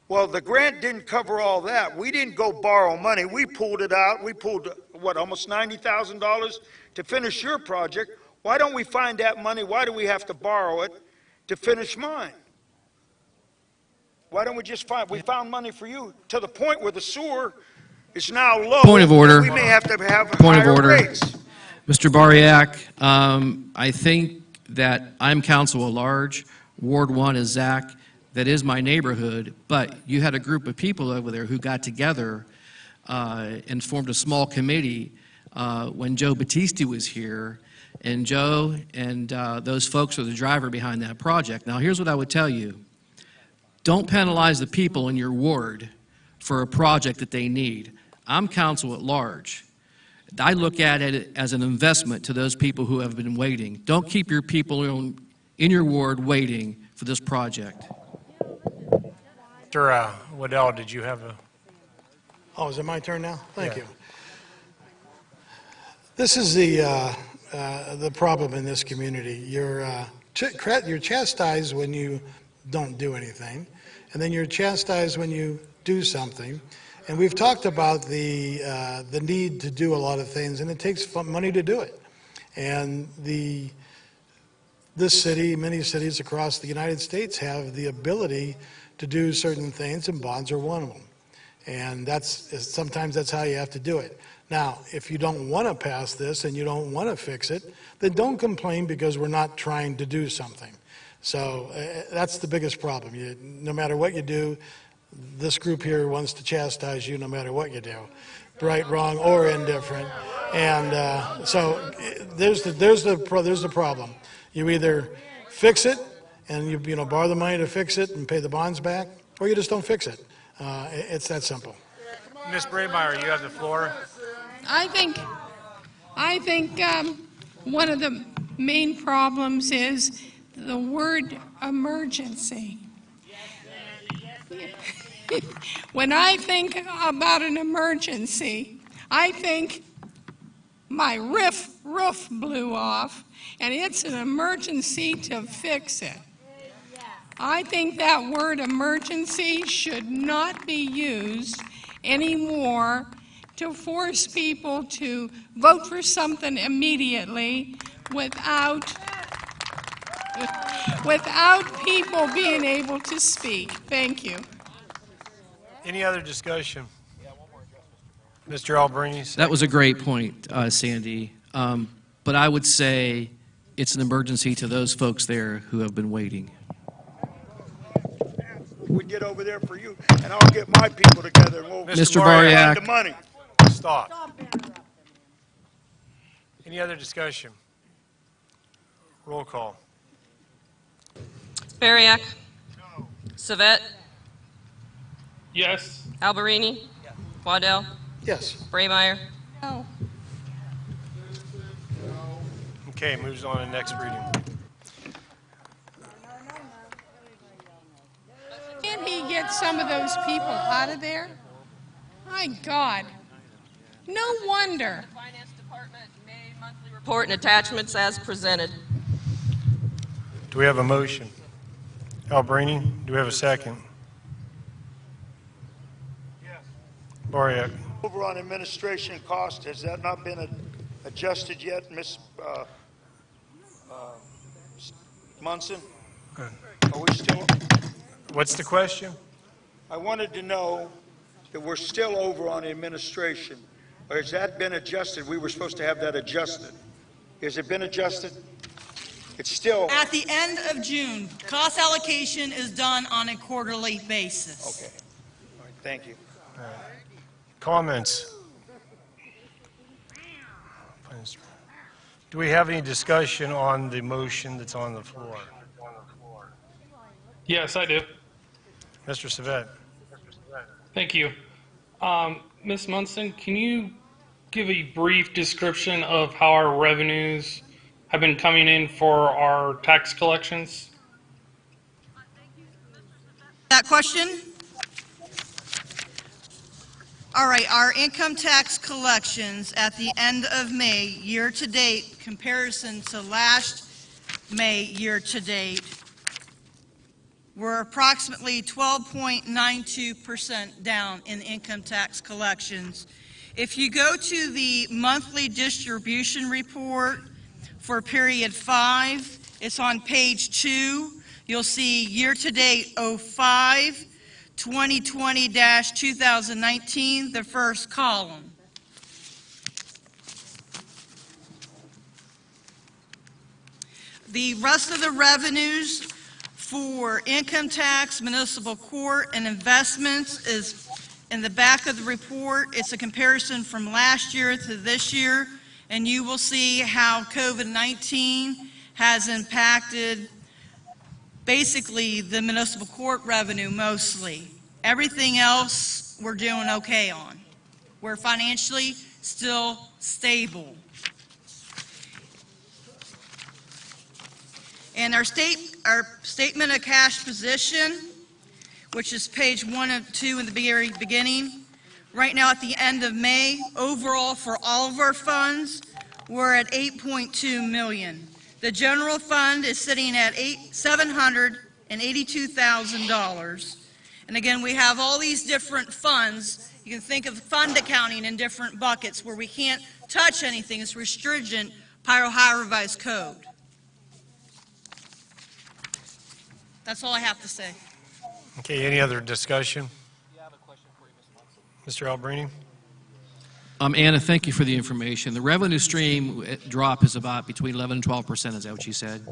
Well, the grant didn't cover all that. We didn't go borrow money. We pulled it out. We pulled, what, almost $90,000 to finish your project. Why don't we find that money? Why do we have to borrow it to finish mine? Why don't we just we found money for you to the point where the sewer is now low. Point of order. We may have to have Point of higher order. rates. Mr. Bariak, I think that I'm counsel at large. Ward 1 is Zach. That is my neighborhood, but you had a group of people over there who got together and formed a small committee when Joe Battisti was here, and Joe and those folks are the driver behind that project. Now, here's what I would tell you. Don't penalize the people in your ward for a project that they need. I'm counsel at large. I look at it as an investment to those people who have been waiting. Don't keep your people in your ward waiting for this project. Mr. Waddell, did you have a... Oh, is it my turn now? Thank you. This is the problem in this community. You're chastised when you don't do anything, and then you're chastised when you do something. And we've talked about the need to do a lot of things, and it takes money to do it. And this city, many cities across the United States have the ability to do certain things, and bonds are one of them. And sometimes that's how you have to do it. Now, if you don't want to pass this and you don't want to fix it, then don't complain because we're not trying to do something. So that's the biggest problem. No matter what you do, this group here wants to chastise you no matter what you do, right, wrong, or indifferent. And so there's the problem. You either fix it and you borrow the money to fix it and pay the bonds back, or you just don't fix it. It's that simple. Ms. Braymeyer, you have the floor. I think one of the main problems is the word emergency. When I think about an emergency, I think my roof blew off, and it's an emergency to fix it. I think that word emergency should not be used anymore to force people to vote for something immediately without people being able to speak. Thank you. Any other discussion? Mr. Alberni? That was a great point, Sandy. But I would say it's an emergency to those folks there who have been waiting. We get over there for you, and I'll get my people together, and we'll Mr. find Bariak. the money. Stop. Any other discussion? Roll call. Bariak? Savet? Yes. Alberini? Waddell? Yes. Braymeyer? No. Okay, moves on to the next reading. Can't he get some of those people out of there? My God. No wonder. Finance Department May monthly report and attachments as presented. Do we have a motion? Alberini, do we have a second? Yes. Bariak? Over on administration cost, has that not been adjusted yet, Ms. Munson? Are we still? What's the question? I wanted to know that we're still over on administration. Or has that been adjusted? We were supposed to have that adjusted. Has it been adjusted? It's still... At the end of June, cost allocation is done on a quarterly basis. Okay. All right, thank you. Comments? Do we have any discussion on the motion that's on the floor? Yes, I do. Mr. Savet. Thank you. Ms. Munson, can you give a brief description of how our revenues have been coming in for our tax collections? That question? All right, our income tax collections at the end of May, year-to-date, comparison to last May, year-to-date, We're approximately 12.92% down in income tax collections. If you go to the monthly distribution report for period 5, it's on page 2. You'll see year-to-date 05, 2020-2019, the first column. The rest of the revenues for income tax, municipal court, and investments is in the back of the report. It's a comparison from last year to this year, and you will see how COVID-19 has impacted basically the municipal court revenue mostly. Everything else we're doing okay on. We're financially still stable. And our statement of cash position, which is page 1 of 2 in the very beginning. Right now at the end of May, overall for all of our funds, we're at $8.2 million. The general fund is sitting at $782,000. And again, we have all these different funds. You can think of fund accounting in different buckets where we can't touch anything. It's restringent per Ohio Revised Code. That's all I have to say. Okay, any other discussion? Mr. Alberini? Anna, thank you for the information. The revenue stream drop is about between 11 and 12%. Is that what you said?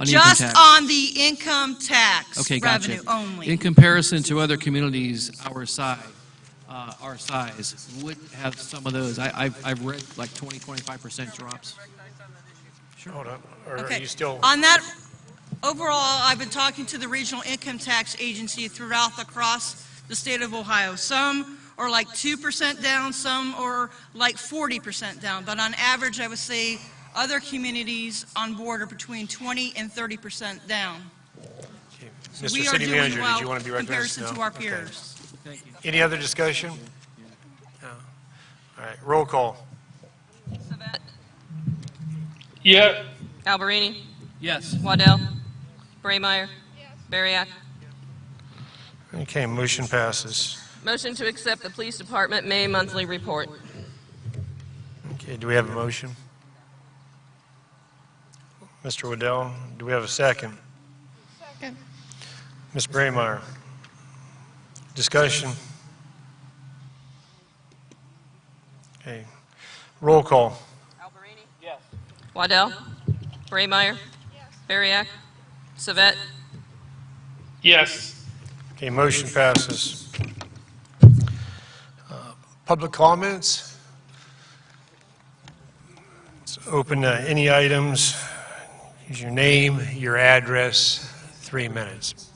Just on the income tax revenue only. In comparison to other communities our size, would have some of those. I've read like 20, 25% drops. Sure. Hold on. Or Okay. are you still? On that, overall, I've been talking to the regional income tax agency across the state of Ohio. Some are like 2% down, some are like 40% down. But on average, I would say other communities on board are between 20 and 30% down. Okay. So Mr. we are City doing Manager, well did you want to be in recognized? comparison to our peers. Thank you. Any other discussion? No. All right, roll call. Yeah. Alberini? Yes. Waddell? Braymeyer? Bariak? Okay, motion passes. Motion to accept the Police Department May monthly report. Okay, do we have a motion? Mr. Waddell, do we have a second? Second. Ms. Braymeyer? Discussion? Okay, roll call. Waddell? Braymeyer? Bariak? Savette? Yes. Okay, motion passes. Public comments? Let's open any items. Use your name, your address, 3 minutes.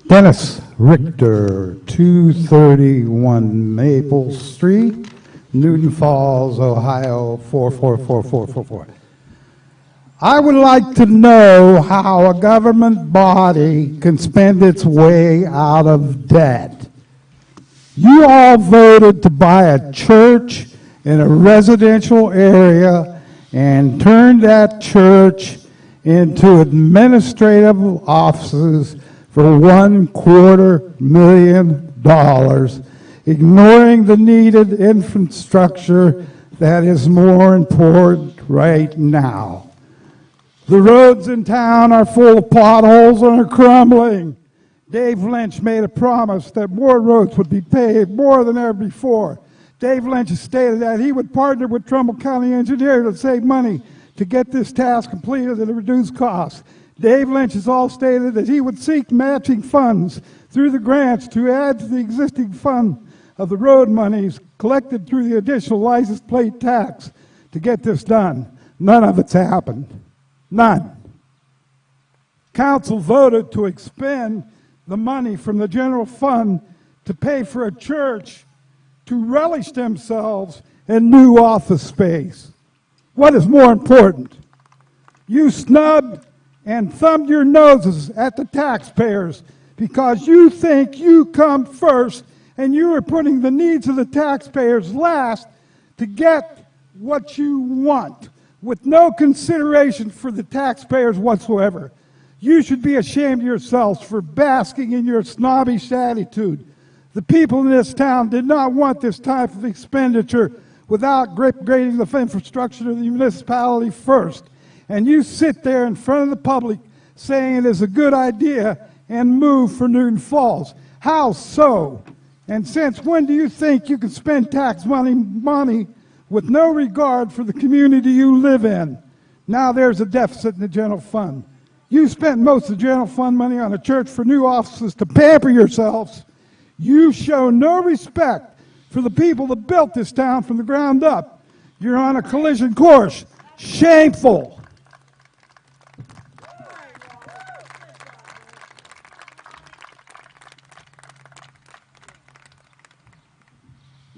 Dennis Richter, 231 Maple Street, Newton Falls, Ohio, 444444. I would like to know how a government body can spend its way out of debt. You all voted to buy a church in a residential area and turned that church into administrative offices for $250,000, ignoring the needed infrastructure that is more important right now. The roads in town are full of potholes and are crumbling. Dave Lynch made a promise that more roads would be paved more than ever before. Dave Lynch has stated that he would partner with Trumbull County Engineer to save money to get this task completed at a reduced cost. Dave Lynch has also stated that he would seek matching funds through the grants to add to the existing fund of the road monies collected through the additional license plate tax to get this done. None of it's happened. None. Council voted to expend the money from the general fund to pay for a church to relish themselves in new office space. What is more important? You snubbed and thumbed your noses at the taxpayers because you think you come first and you are putting the needs of the taxpayers last to get what you want with no consideration for the taxpayers whatsoever. You should be ashamed of yourselves for basking in your snobbish attitude. The people in this town did not want this type of expenditure without upgrading the infrastructure of the municipality first. And you sit there in front of the public saying it is a good idea and move for Newton Falls. How so? And since when do you think you can spend tax money with no regard for the community you live in? Now there's a deficit in the general fund. You spent most of the general fund money on a church for new offices to pamper yourselves. You show no respect for the people that built this town from the ground up. You're on a collision course. Shameful.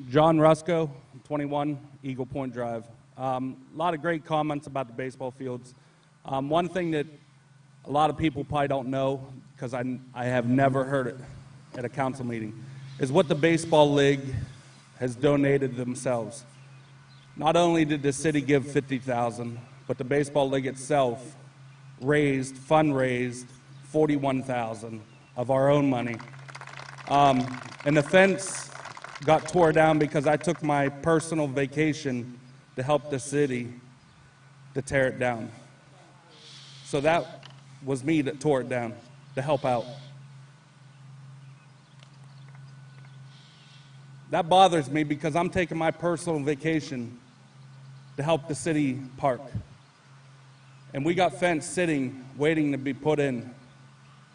John Rusco, 21 Eagle Point Drive. A lot of great comments about the baseball fields. One thing that a lot of people probably don't know, because I have never heard it at a council meeting, is what the Baseball League has donated themselves. Not only did the city give $50,000, but the Baseball League itself fundraised $41,000 of our own money. And the fence got tore down because I took my personal vacation to help the city to tear it down. So that was me that tore it down to help out. That bothers me because I'm taking my personal vacation to help the city park. And we got fence sitting, waiting to be put in,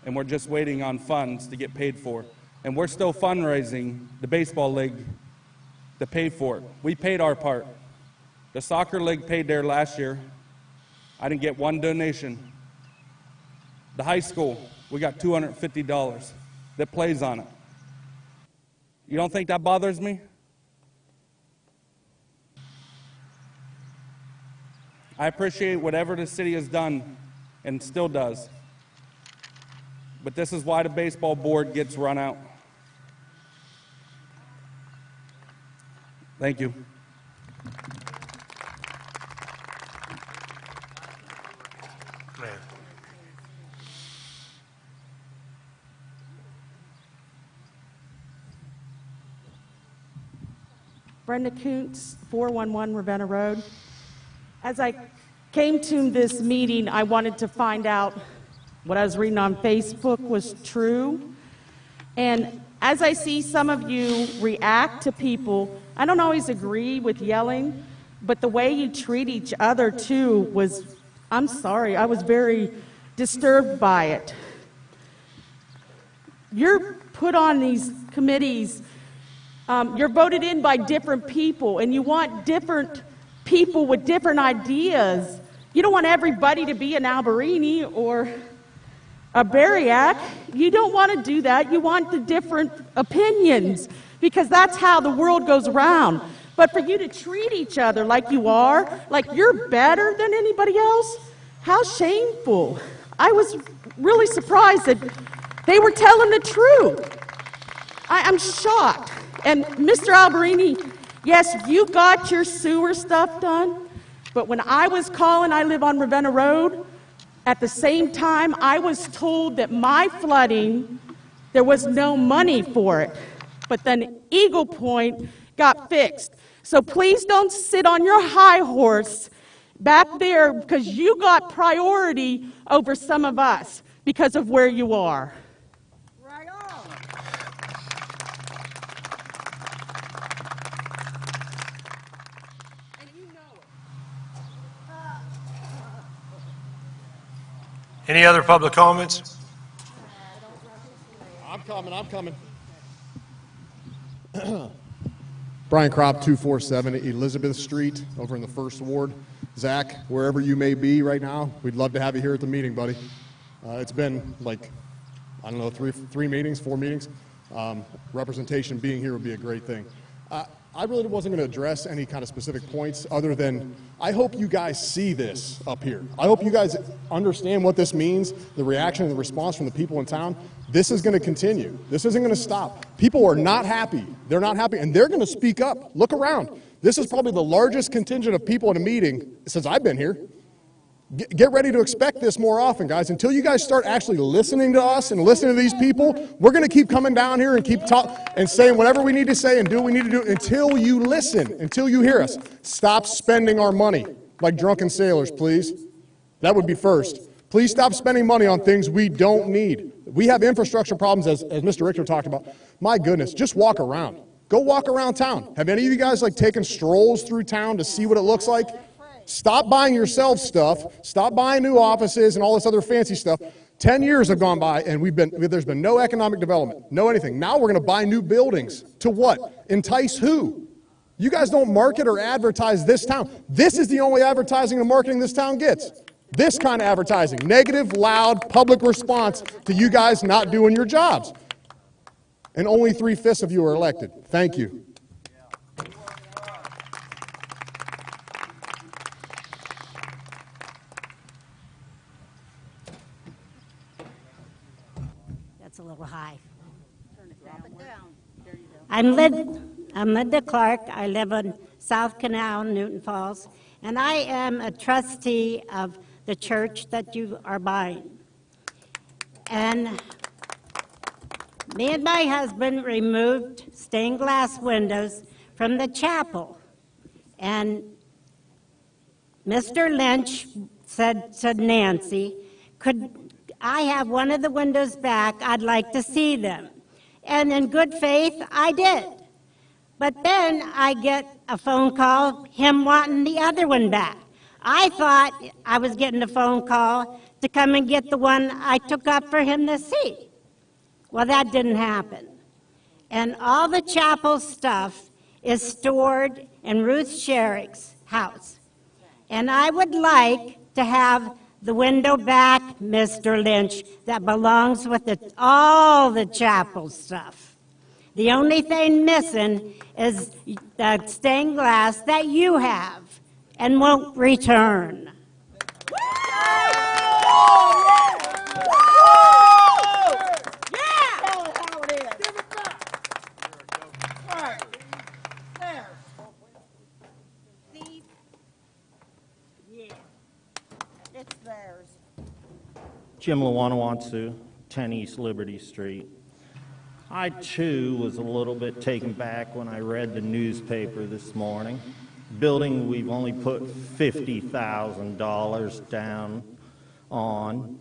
and we're just waiting on funds to get paid for. And we're still fundraising the baseball league to pay for it. We paid our part. The soccer league paid their last year. I didn't get one donation. The high school, we got $250 that plays on it. You don't think that bothers me? I appreciate whatever the city has done and still does. But this is why the baseball board gets run out. Thank you. Brenda Kuntz, 411 Ravenna Road. As I came to this meeting, I wanted to find out what I was reading on Facebook was true. And as I see some of you react to people, I don't always agree with yelling, but the way you treat each other too was, I'm sorry, I was very disturbed by it. You're put on these committees, you're voted in by different people, and you want different people with different ideas. You don't want everybody to be an Alberini or a Bariak. You don't want to do that. You want the different opinions, because that's how the world goes around. But for you to treat each other like you are, like you're better than anybody else, how shameful. I was really surprised that they were telling the truth. I'm shocked. And Mr. Alberini, yes, you got your sewer stuff done, but when I was calling, I live on Ravenna Road, at the same time, I was told that my flooding, there was no money for it. But then Eagle Point got fixed. So please don't sit on your high horse back there, because you got priority over some of us because of where you are. Right on. And you know it. Any other public comments? I'm coming. Brian Kropp, 247 Elizabeth Street, over in the First Ward. Zach, wherever you may be right now, we'd love to have you here at the meeting, buddy. It's been like, I don't know, three meetings, 4 meetings. Representation being here would be a great thing. I really wasn't going to address any kind of specific points other than I hope you guys see this up here. I hope you guys understand what this means, the reaction and the response from the people in town. This is going to continue. This isn't going to stop. People are not happy. They're not happy, and they're going to speak up. Look around. This is probably the largest contingent of people in a meeting since I've been here. Get ready to expect this more often, guys. Until you guys start actually listening to us and listening to these people, we're going to keep coming down here and keep talking and saying whatever we need to say and do what we need to do until you listen, until you hear us. Stop spending our money like drunken sailors, please. That would be first. Please stop spending money on things we don't need. We have infrastructure problems, as Mr. Richter talked about. My goodness, just walk around. Go walk around town. Have any of you guys like taken strolls through town to see what it looks like? Stop buying yourself stuff. Stop buying new offices and all this other fancy stuff. 10 years have gone by and there's been no economic development, no anything. Now we're going to buy new buildings. To what? Entice who? You guys don't market or advertise this town. This is the only advertising and marketing this town gets. This kind of advertising. Negative, loud, public response to you guys not doing your jobs. And only 3/5 of you are elected. Thank you. That's a little high. Drop it down. There you go. I'm Linda Clark. I live on South Canal, Newton Falls, and I am a trustee of the church that you are buying. And me and my husband removed stained glass windows from the chapel. And Mr. Lynch said to Nancy, could I have one of the windows back? I'd like to see them. And in good faith, I did. But then I get a phone call, him wanting the other one back. I thought I was getting a phone call to come and get the one I took up for him to see. Well, that didn't happen. And all the chapel stuff is stored in Ruth Sherrick's house. And I would like to have the window back, Mr. Lynch, that belongs with all the chapel stuff. The only thing missing is the stained glass that you have and won't return. Jim Lawanawansu, 10 East Liberty Street. I too was a little bit taken back when I read the newspaper this morning. Building we've only put $50,000 down on.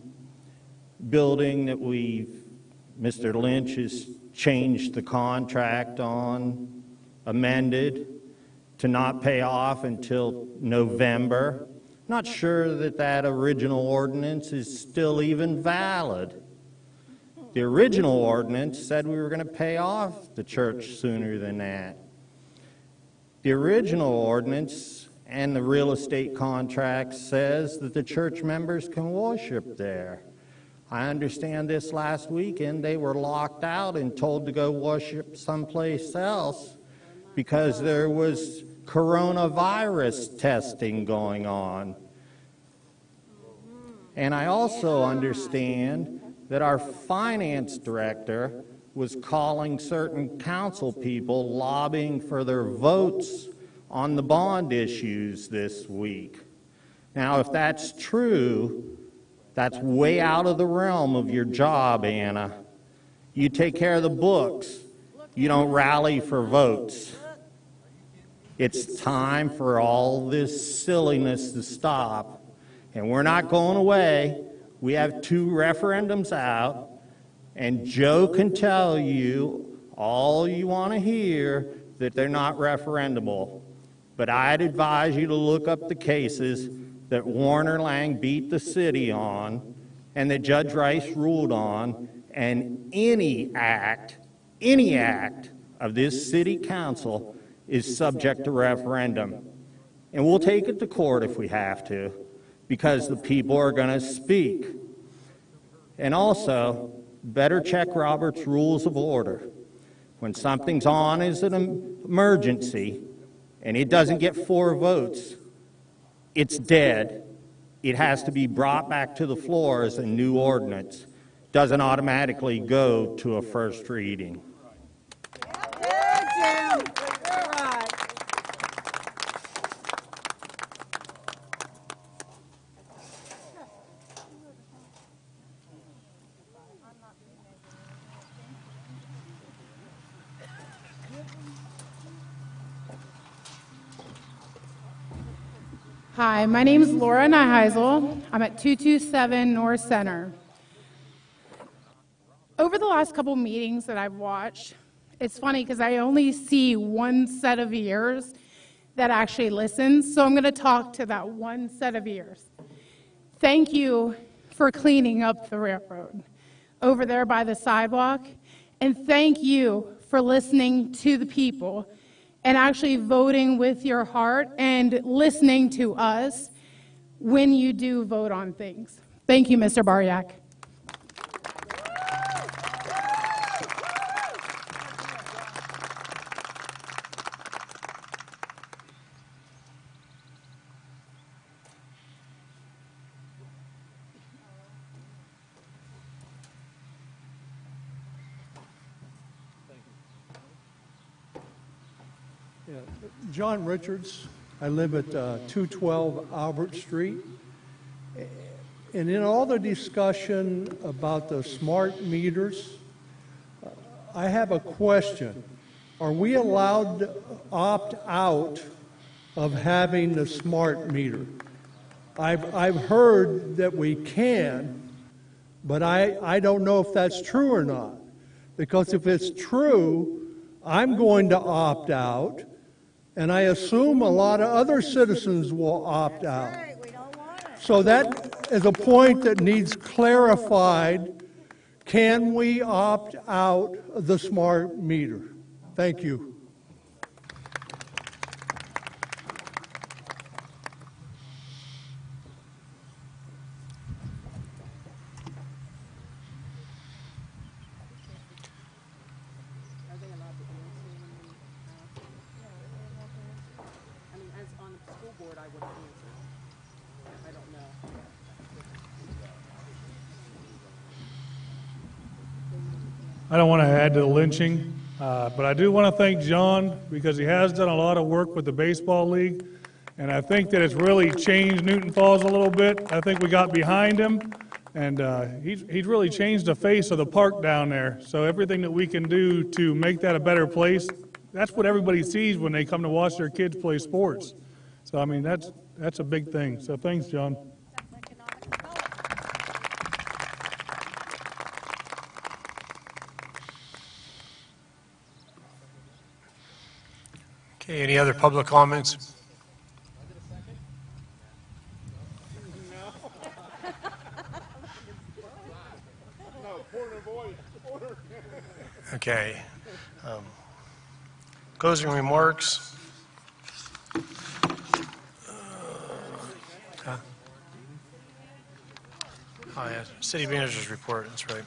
Building that Mr. Lynch has changed the contract on, amended to not pay off until November. Not sure that that original ordinance is still even valid. The original ordinance said we were going to pay off the church sooner than that. The original ordinance and the real estate contract says that the church members can worship there. I understand this last weekend they were locked out and told to go worship someplace else because there was coronavirus testing going on. And I also understand that our finance director was calling certain council people lobbying for their votes on the bond issues this week. Now, if that's true, that's way out of the realm of your job, Anna. You take care of the books. You don't rally for votes. It's time for all this silliness to stop. And we're not going away. We have 2 referendums out, and Joe can tell you all you want to hear that they're not referendable. But I'd advise you to look up the cases that Warner Lang beat the city on and that Judge Rice ruled on, and any act of this city council is subject to referendum. And we'll take it to court if we have to, because the people are going to speak. And also, better check Robert's Rules of Order. When something's on as an emergency and it doesn't get 4 votes, it's dead. It has to be brought back to the floor as a new ordinance. Doesn't automatically go to a first reading. Hi, my name is Laura Nyheisel. I'm at 227 North Center. Over the last couple meetings that I've watched, it's funny because I only see one set of ears that actually listens, so I'm going to talk to that one set of ears. Thank you for cleaning up the railroad over there by the sidewalk, and thank you for listening to the people and actually voting with your heart and listening to us when you do vote on things. Thank you, Mr. Bariak. John Richards. I live at 212 Albert Street. And in all the discussion about the smart meters, I have a question. Are we allowed to opt out of having the smart meter? I've heard that we can, but I don't know if that's true or not. Because if it's true, I'm going to opt out. And I assume a lot of other citizens will opt out. So that is a point that needs clarified. Can we opt out of the smart meter? Thank you. I don't want to add to the lynching, but I do want to thank John because he has done a lot of work with the baseball league, and I think that it's really changed Newton Falls a little bit. I think we got behind him, and he's really changed the face of the park down there. So everything that we can do to make that a better place, that's what everybody sees when they come to watch their kids play sports. So I mean, that's a big thing. So thanks, John. Okay, any other public comments? Okay. Closing remarks. Oh, yeah, city manager's report, that's right.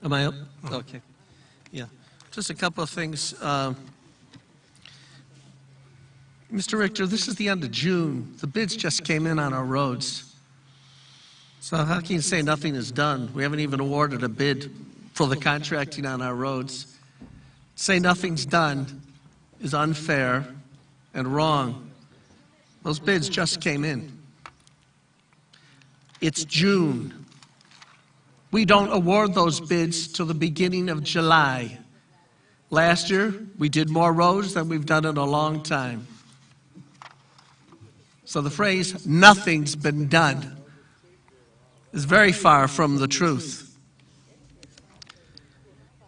Am I up? Okay. Yeah. Just a couple of things. Mr. Richter, this is the end of June. The bids just came in on our roads. So how can you say nothing is done? We haven't even awarded a bid for the contracting on our roads. Say nothing's done is unfair and wrong. Those bids just came in. It's June. We don't award those bids till the beginning of July. Last year, we did more roads than we've done in a long time. So the phrase, nothing's been done, is very far from the truth.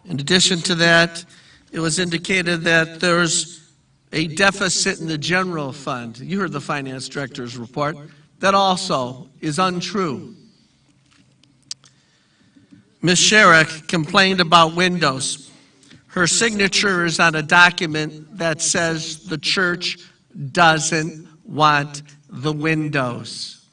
In addition to that, it was indicated that there's a deficit in the general fund. You heard the finance director's report. That also is untrue. Ms. Sherrick complained about windows. Her signature is on a document that says the church doesn't want the windows.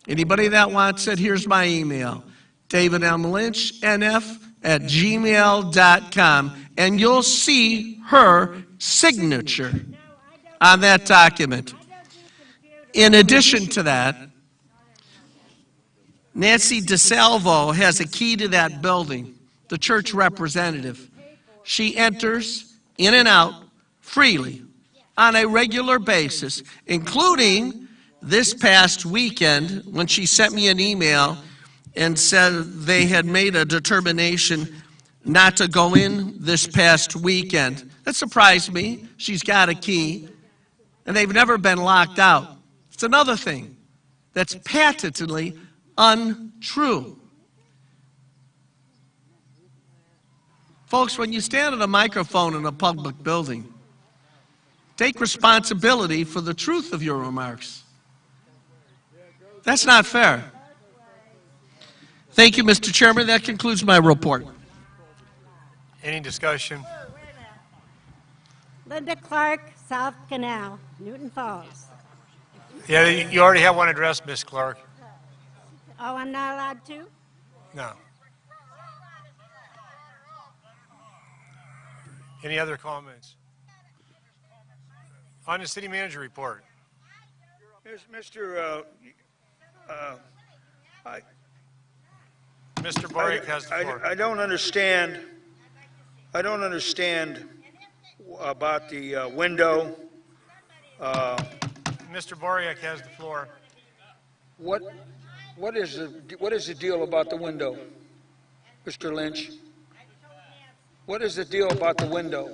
Anybody that wants it, here's my email, davidmlynchnf@gmail.com, and you'll see her signature on that document. In addition to that, Nancy DeSalvo has a key to that building, the church representative. She enters in and out freely on a regular basis, including this past weekend when she sent me an email and said they had made a determination not to go in this past weekend. That surprised me. She's got a key, and they've never been locked out. It's another thing that's patently untrue. Folks, when you stand at a microphone in a public building, take responsibility for the truth of your remarks. That's not fair. Thank you, Mr. Chairman. That concludes my report. Any discussion? Linda Clark, South Canal, Newton Falls. Yeah, you already have one addressed, Ms. Clark. Oh, I'm not allowed to? No. Any other comments? On the city manager report. Mr. Mr. Boric has the floor. I don't understand about the window. Mr. Boric has the floor. What is the deal about the window, Mr. Lynch? What is the deal about the window?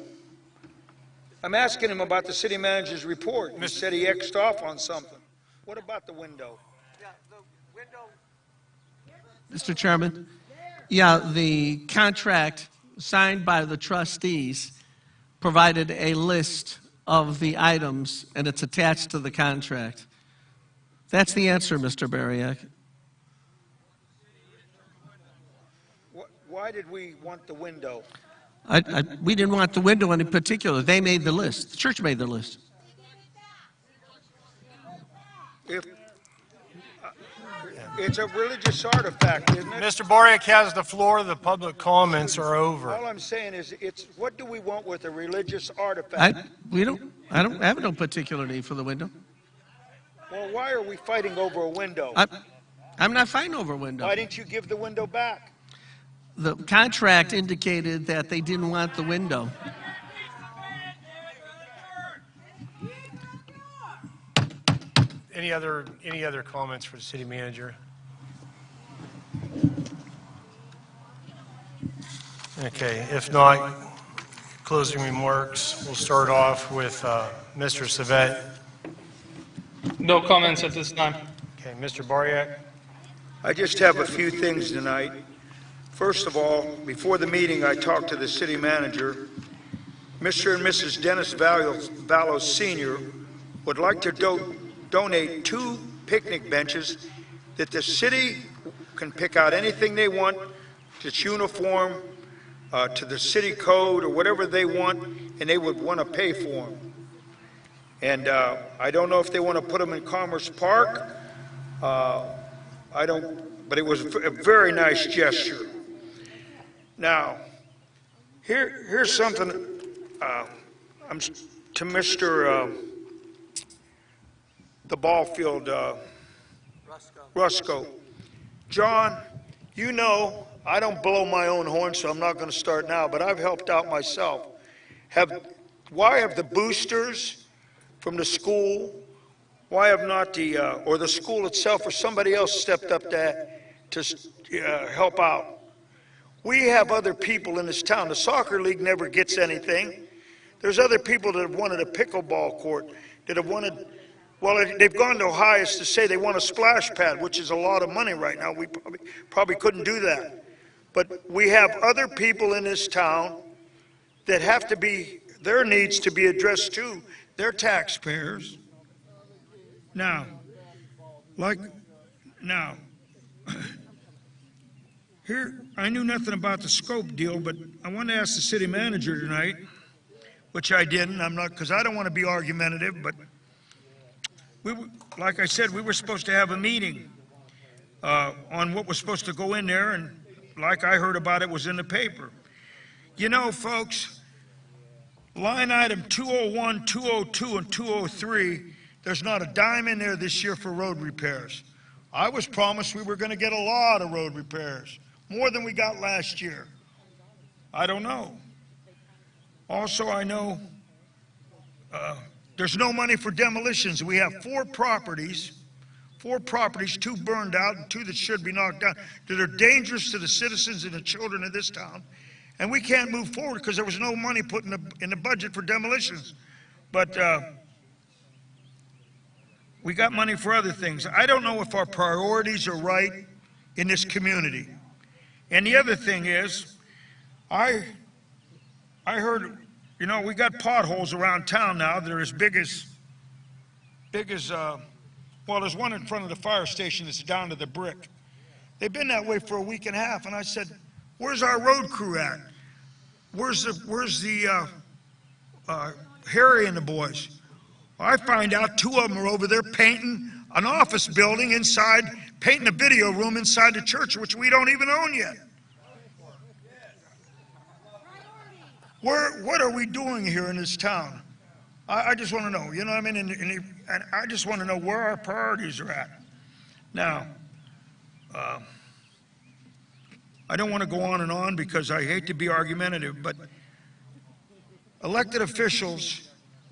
I'm asking him about the city manager's report. He said he X'd off on something. What about the window? Mr. Chairman, yeah, the contract signed by the trustees provided a list of the items, and it's attached to the contract. That's the answer, Mr. Bariak. Why did we want the window? We didn't want the window in particular. They made the list. The church made the list. It's a religious artifact, isn't it? Mr. Boric has the floor. The public comments are over. All I'm saying is, what do we want with a religious artifact? I don't have no particular need for the window. Well, why are we fighting over a window? I'm not fighting over a window. Why didn't you give the window back? The contract indicated that they didn't want the window. Any other comments for the city manager? Okay, if not, closing remarks. We'll start off with Mr. Savet. No comments at this time. Okay, Mr. Bariak. I just have a few things tonight. First of all, before the meeting, I talked to the city manager. Mr. and Mrs. Dennis Vallow Sr. would like to donate 2 picnic benches that the city can pick out anything they want that's uniform to the city code or whatever they want, and they would want to pay for them. And I don't know if they want to put them in Commerce Park. But it was a very nice gesture. Now, here's something to Mr. The ball field, Rusco. John, you know I don't blow my own horn, so I'm not going to start now, but I've helped out myself. Why have the boosters from the school, why have not or the school itself or somebody else stepped up to help out? We have other people in this town. The soccer league never gets anything. There's other people that have wanted a pickleball court, that have wanted, well, they've gone to highest to say they want a splash pad, which is a lot of money right now. We probably couldn't do that. But we have other people in this town that have to be, their needs to be addressed too. They're taxpayers. Now, here, I knew nothing about the scope deal, but I want to ask the city manager tonight, which I didn't. I'm not, because I don't want to be argumentative, but like I said, we were supposed to have a meeting on what was supposed to go in there, and like I heard about it was in the paper. You know, folks, line item 201, 202, and 203, there's not a dime in there this year for road repairs. I was promised we were going to get a lot of road repairs, more than we got last year. I don't know. Also, I know there's no money for demolitions. We have 4 properties, 2 burned out and 2 that should be knocked down, that are dangerous to the citizens and the children of this town. And we can't move forward because there was no money put in the budget for demolitions. But we got money for other things. I don't know if our priorities are right in this community. And the other thing is, I heard, you know, we got potholes around town now that are as big as, well, there's one in front of the fire station that's down to the brick. They've been that way for a week and a half, and I said, where's our road crew at? Where's the Harry and the boys? I find out 2 of them are over there painting an office building inside, painting a video room inside the church, which we don't even own yet. What are we doing here in this town? I just want to know, you know what I mean? And I just want to know where our priorities are at. Now, I don't want to go on and on because I hate to be argumentative, but elected officials,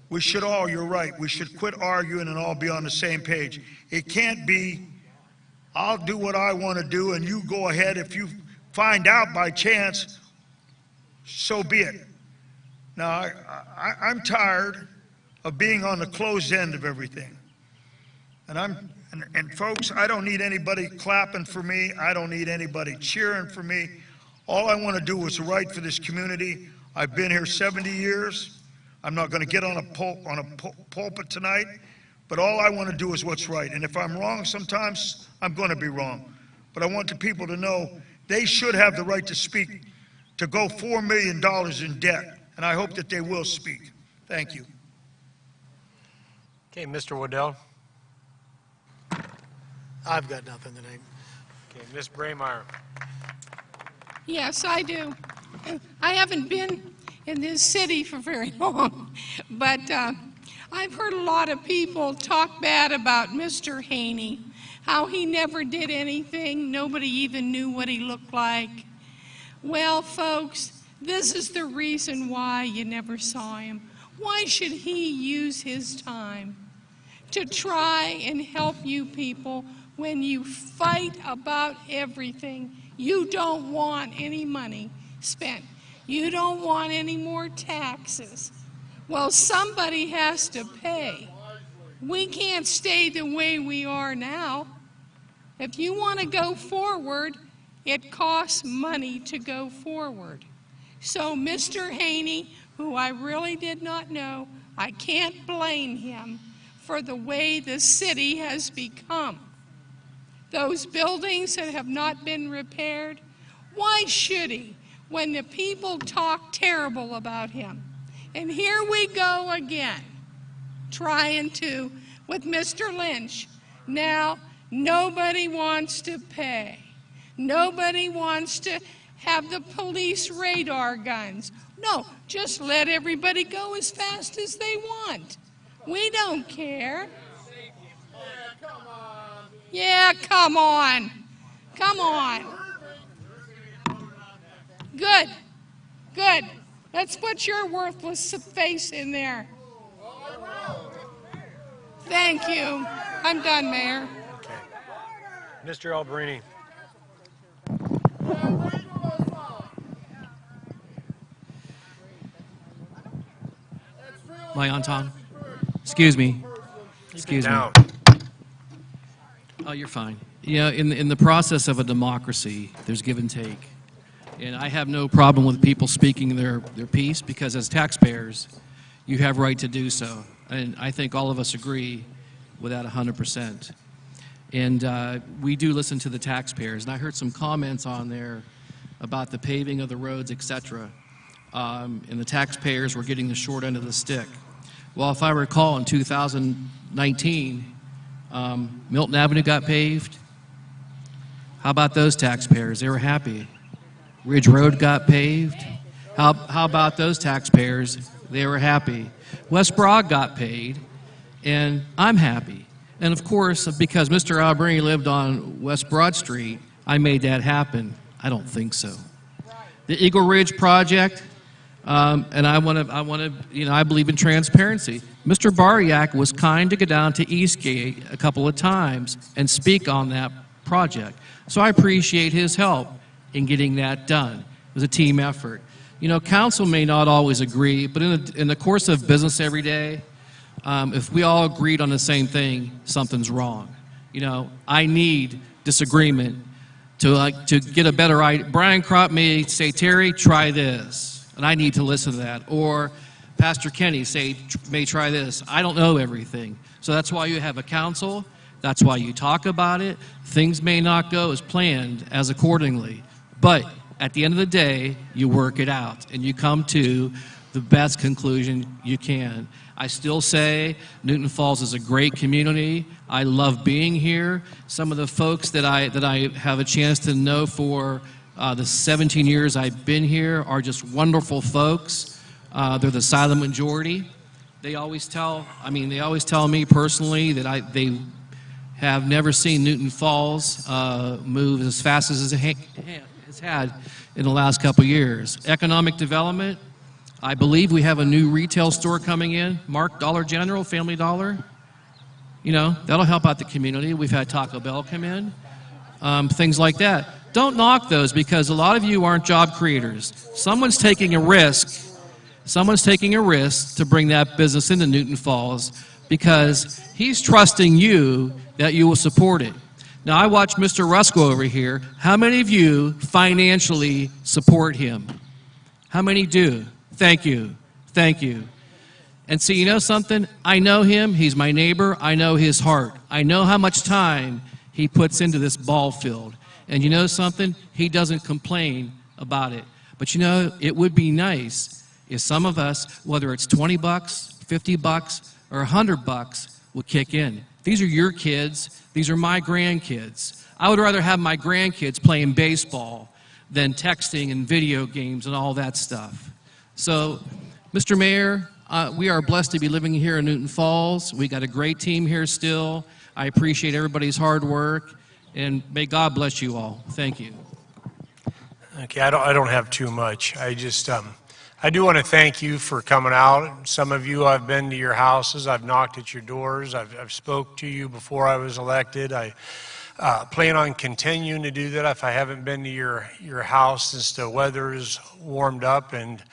we should all, you're right, we should quit arguing and all be on the same page. It can't be, I'll do what I want to do and you go ahead. If you find out by chance, so be it. Now, I'm tired of being on the closed end of everything. And folks, I don't need anybody clapping for me. I don't need anybody cheering for me. All I want to do is right for this community. I've been here 70 years. I'm not going to get on a pulpit tonight, but all I want to do is what's right. And if I'm wrong sometimes, I'm going to be wrong. But I want the people to know they should have the right to speak, to go $4 million in debt. And I hope that they will speak. Thank you. Okay, Mr. Waddell. I've got nothing tonight. Okay, Ms. Braymeyer. Yes, I do. I haven't been in this city for very long, but I've heard a lot of people talk bad about Mr. Haney, how he never did anything, nobody even knew what he looked like. Well, folks, this is the reason why you never saw him. Why should he use his time to try and help you people when you fight about everything? You don't want any money spent. You don't want any more taxes. Well, somebody has to pay. We can't stay the way we are now. If you want to go forward, it costs money to go forward. So Mr. Haney, who I really did not know, I can't blame him for the way the city has become. Those buildings that have not been repaired, why should he when the people talk terrible about him? And here we go again, trying to, with Mr. Lynch. Now, nobody wants to pay. Nobody wants to have the police radar guns. No, just let everybody go as fast as they want. We don't care. Yeah, come on. Come on. Good. Good. Let's put your worthless face in there. Thank you. I'm done, Mayor. Okay. Mr. Alberini. Am I on, Tom? Excuse me. Excuse me. Oh, you're fine. Yeah, in the process of a democracy, there's give and take. And I have no problem with people speaking their piece because as taxpayers, you have right to do so. And I think all of us agree with that 100%. And we do listen to the taxpayers. And I heard some comments on there about the paving of the roads, et cetera. And the taxpayers were getting the short end of the stick. Well, if I recall, in 2019, Milton Avenue got paved. How about those taxpayers? They were happy. Ridge Road got paved. How about those taxpayers? They were happy. West Broad got paid, and I'm happy. And of course, because Mr. Alberini lived on West Broad Street, I made that happen. I don't think so. The Eagle Ridge project, And I want to, I believe in transparency. Mr. Bariak was kind to go down to Eastgate a couple of times and speak on that project. So I appreciate his help in getting that done. It was a team effort. Council may not always agree, but in the course of business every day, if we all agreed on the same thing, something's wrong. I need disagreement to get a better idea. Brian Kropp may say, Terry, try this, and I need to listen to that. Or Pastor Kenny may try this. I don't know everything. So that's why you have a council. That's why you talk about it. Things may not go as planned as accordingly. But at the end of the day, you work it out, and you come to the best conclusion you can. I still say Newton Falls is a great community. I love being here. Some of the folks that I have a chance to know for the 17 years I've been here are just wonderful folks. They're the silent majority. They always tell me personally that they have never seen Newton Falls move as fast as it's had in the last couple of years. Economic development. I believe we have a new retail store coming in, Mark, Dollar General, Family Dollar. That'll help out the community. We've had Taco Bell come in, things like that. Don't knock those, because a lot of you aren't job creators. Someone's taking a risk. Someone's taking a risk to bring that business into Newton Falls because he's trusting you that you will support it. Now, I watch Mr. Rusko over here. How many of you financially support him? How many do? Thank you. Thank you. And see, you know something? I know him. He's my neighbor. I know his heart. I know how much time he puts into this ball field. And you know something? He doesn't complain about it. But it would be nice if some of us, whether it's $20, $50, or $100, would kick in. These are your kids. These are my grandkids. I would rather have my grandkids playing baseball than texting and video games and all that stuff. So, Mr. Mayor, we are blessed to be living here in Newton Falls. We got a great team here still. I appreciate everybody's hard work, and may God bless you all. Thank you. Okay, I don't have too much. I do want to thank you for coming out. Some of you, I've been to your houses. I've knocked at your doors. I've spoke to you before I was elected. I plan on continuing to do that if I haven't been to your house since the weather's warmed up, and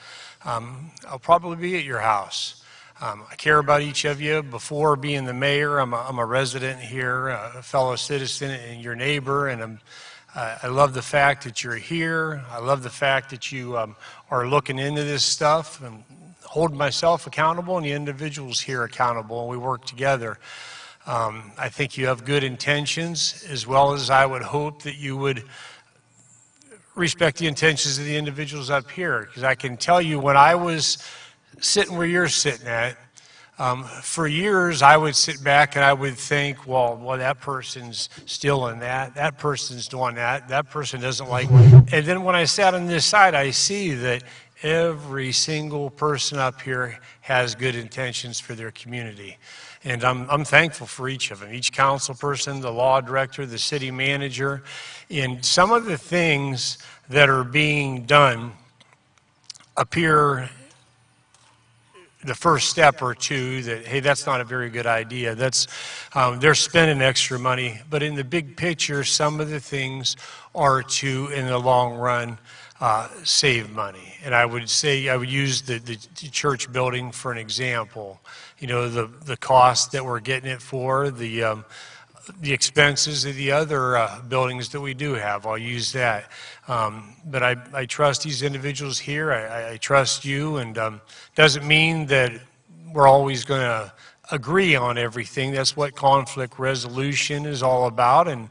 I'll probably be at your house. I care about each of you. Before being the mayor, I'm a resident here, a fellow citizen and your neighbor, and I love the fact that you're here. I love the fact that you are looking into this stuff and hold myself accountable and the individuals here accountable, and we work together. I think you have good intentions, as well as I would hope that you would respect the intentions of the individuals up here. Because I can tell you, when I was sitting where you're sitting at, for years I would sit back and I would think, well, that person's stealing that person's doing that person doesn't like me. And then when I sat on this side, I see that every single person up here has good intentions for their community. And I'm thankful for each of them, each council person, the law director, the city manager. And some of the things that are being done appear the first step or two that, hey, that's not a very good idea. They're spending extra money. But in the big picture, some of the things are to, in the long run, save money. And I would say, I would use the church building for an example. The cost that we're getting it for, the expenses of the other buildings that we do have. I'll use that. But I trust these individuals here. I trust you, and doesn't mean that we're always going to agree on everything. That's what conflict resolution is all about, and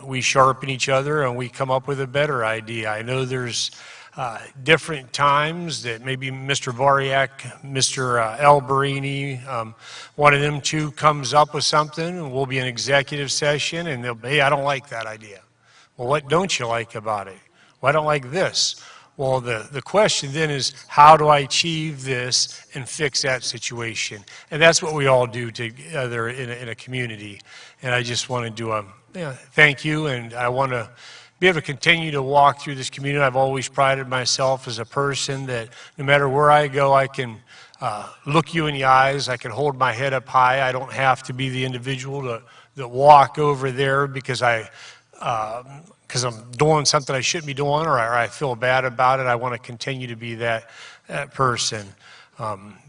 we sharpen each other and we come up with a better idea. I know there's different times that maybe Mr. Variak, Mr. Alberini, one of them two comes up with something, and we'll be in executive session, and they'll be, hey, I don't like that idea. Well, what don't you like about it? Well, I don't like this. Well, the question then is, how do I achieve this and fix that situation? And that's what we all do together in a community. And I just wanted to thank you, and I want to be able to continue to walk through this community. I've always prided myself as a person that no matter where I go, I can look you in the eyes. I can hold my head up high. I don't have to be the individual that walk over there because I'm doing something I shouldn't be doing or I feel bad about it. I want to continue to be that person.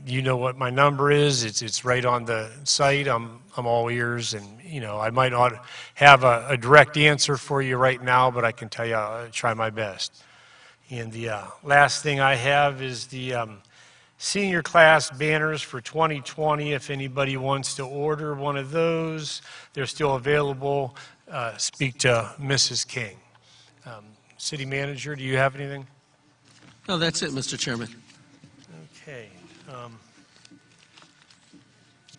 You know what my number is. It's right on the site. I'm all ears, and I might not have a direct answer for you right now, but I can tell you I'll try my best. And the last thing I have is the senior class banners for 2020. If anybody wants to order one of those, they're still available. Speak to Mrs. King. City Manager, do you have anything? No, that's it, Mr. Chairman. Okay.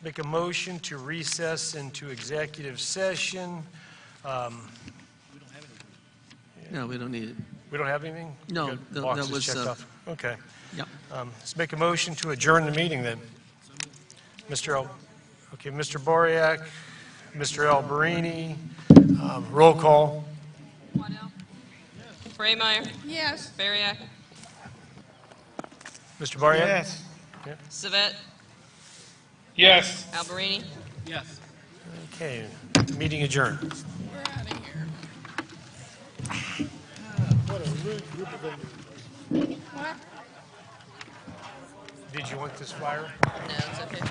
Make a motion to recess into executive session. No, we don't need it. We don't have anything? No, We got that boxes was, checked off. Okay. Yep. Let's make a motion to adjourn the meeting then. Mr. Boriak, Mr. Alberini, roll call. Braymeyer? Yes. Bariak? Mr. Boriak? Yes. Savet? Yes. Alberini? Yes. Okay, meeting adjourned. We're out of here. What a rude group of individuals. What? Did you want this flyer? No, it's okay.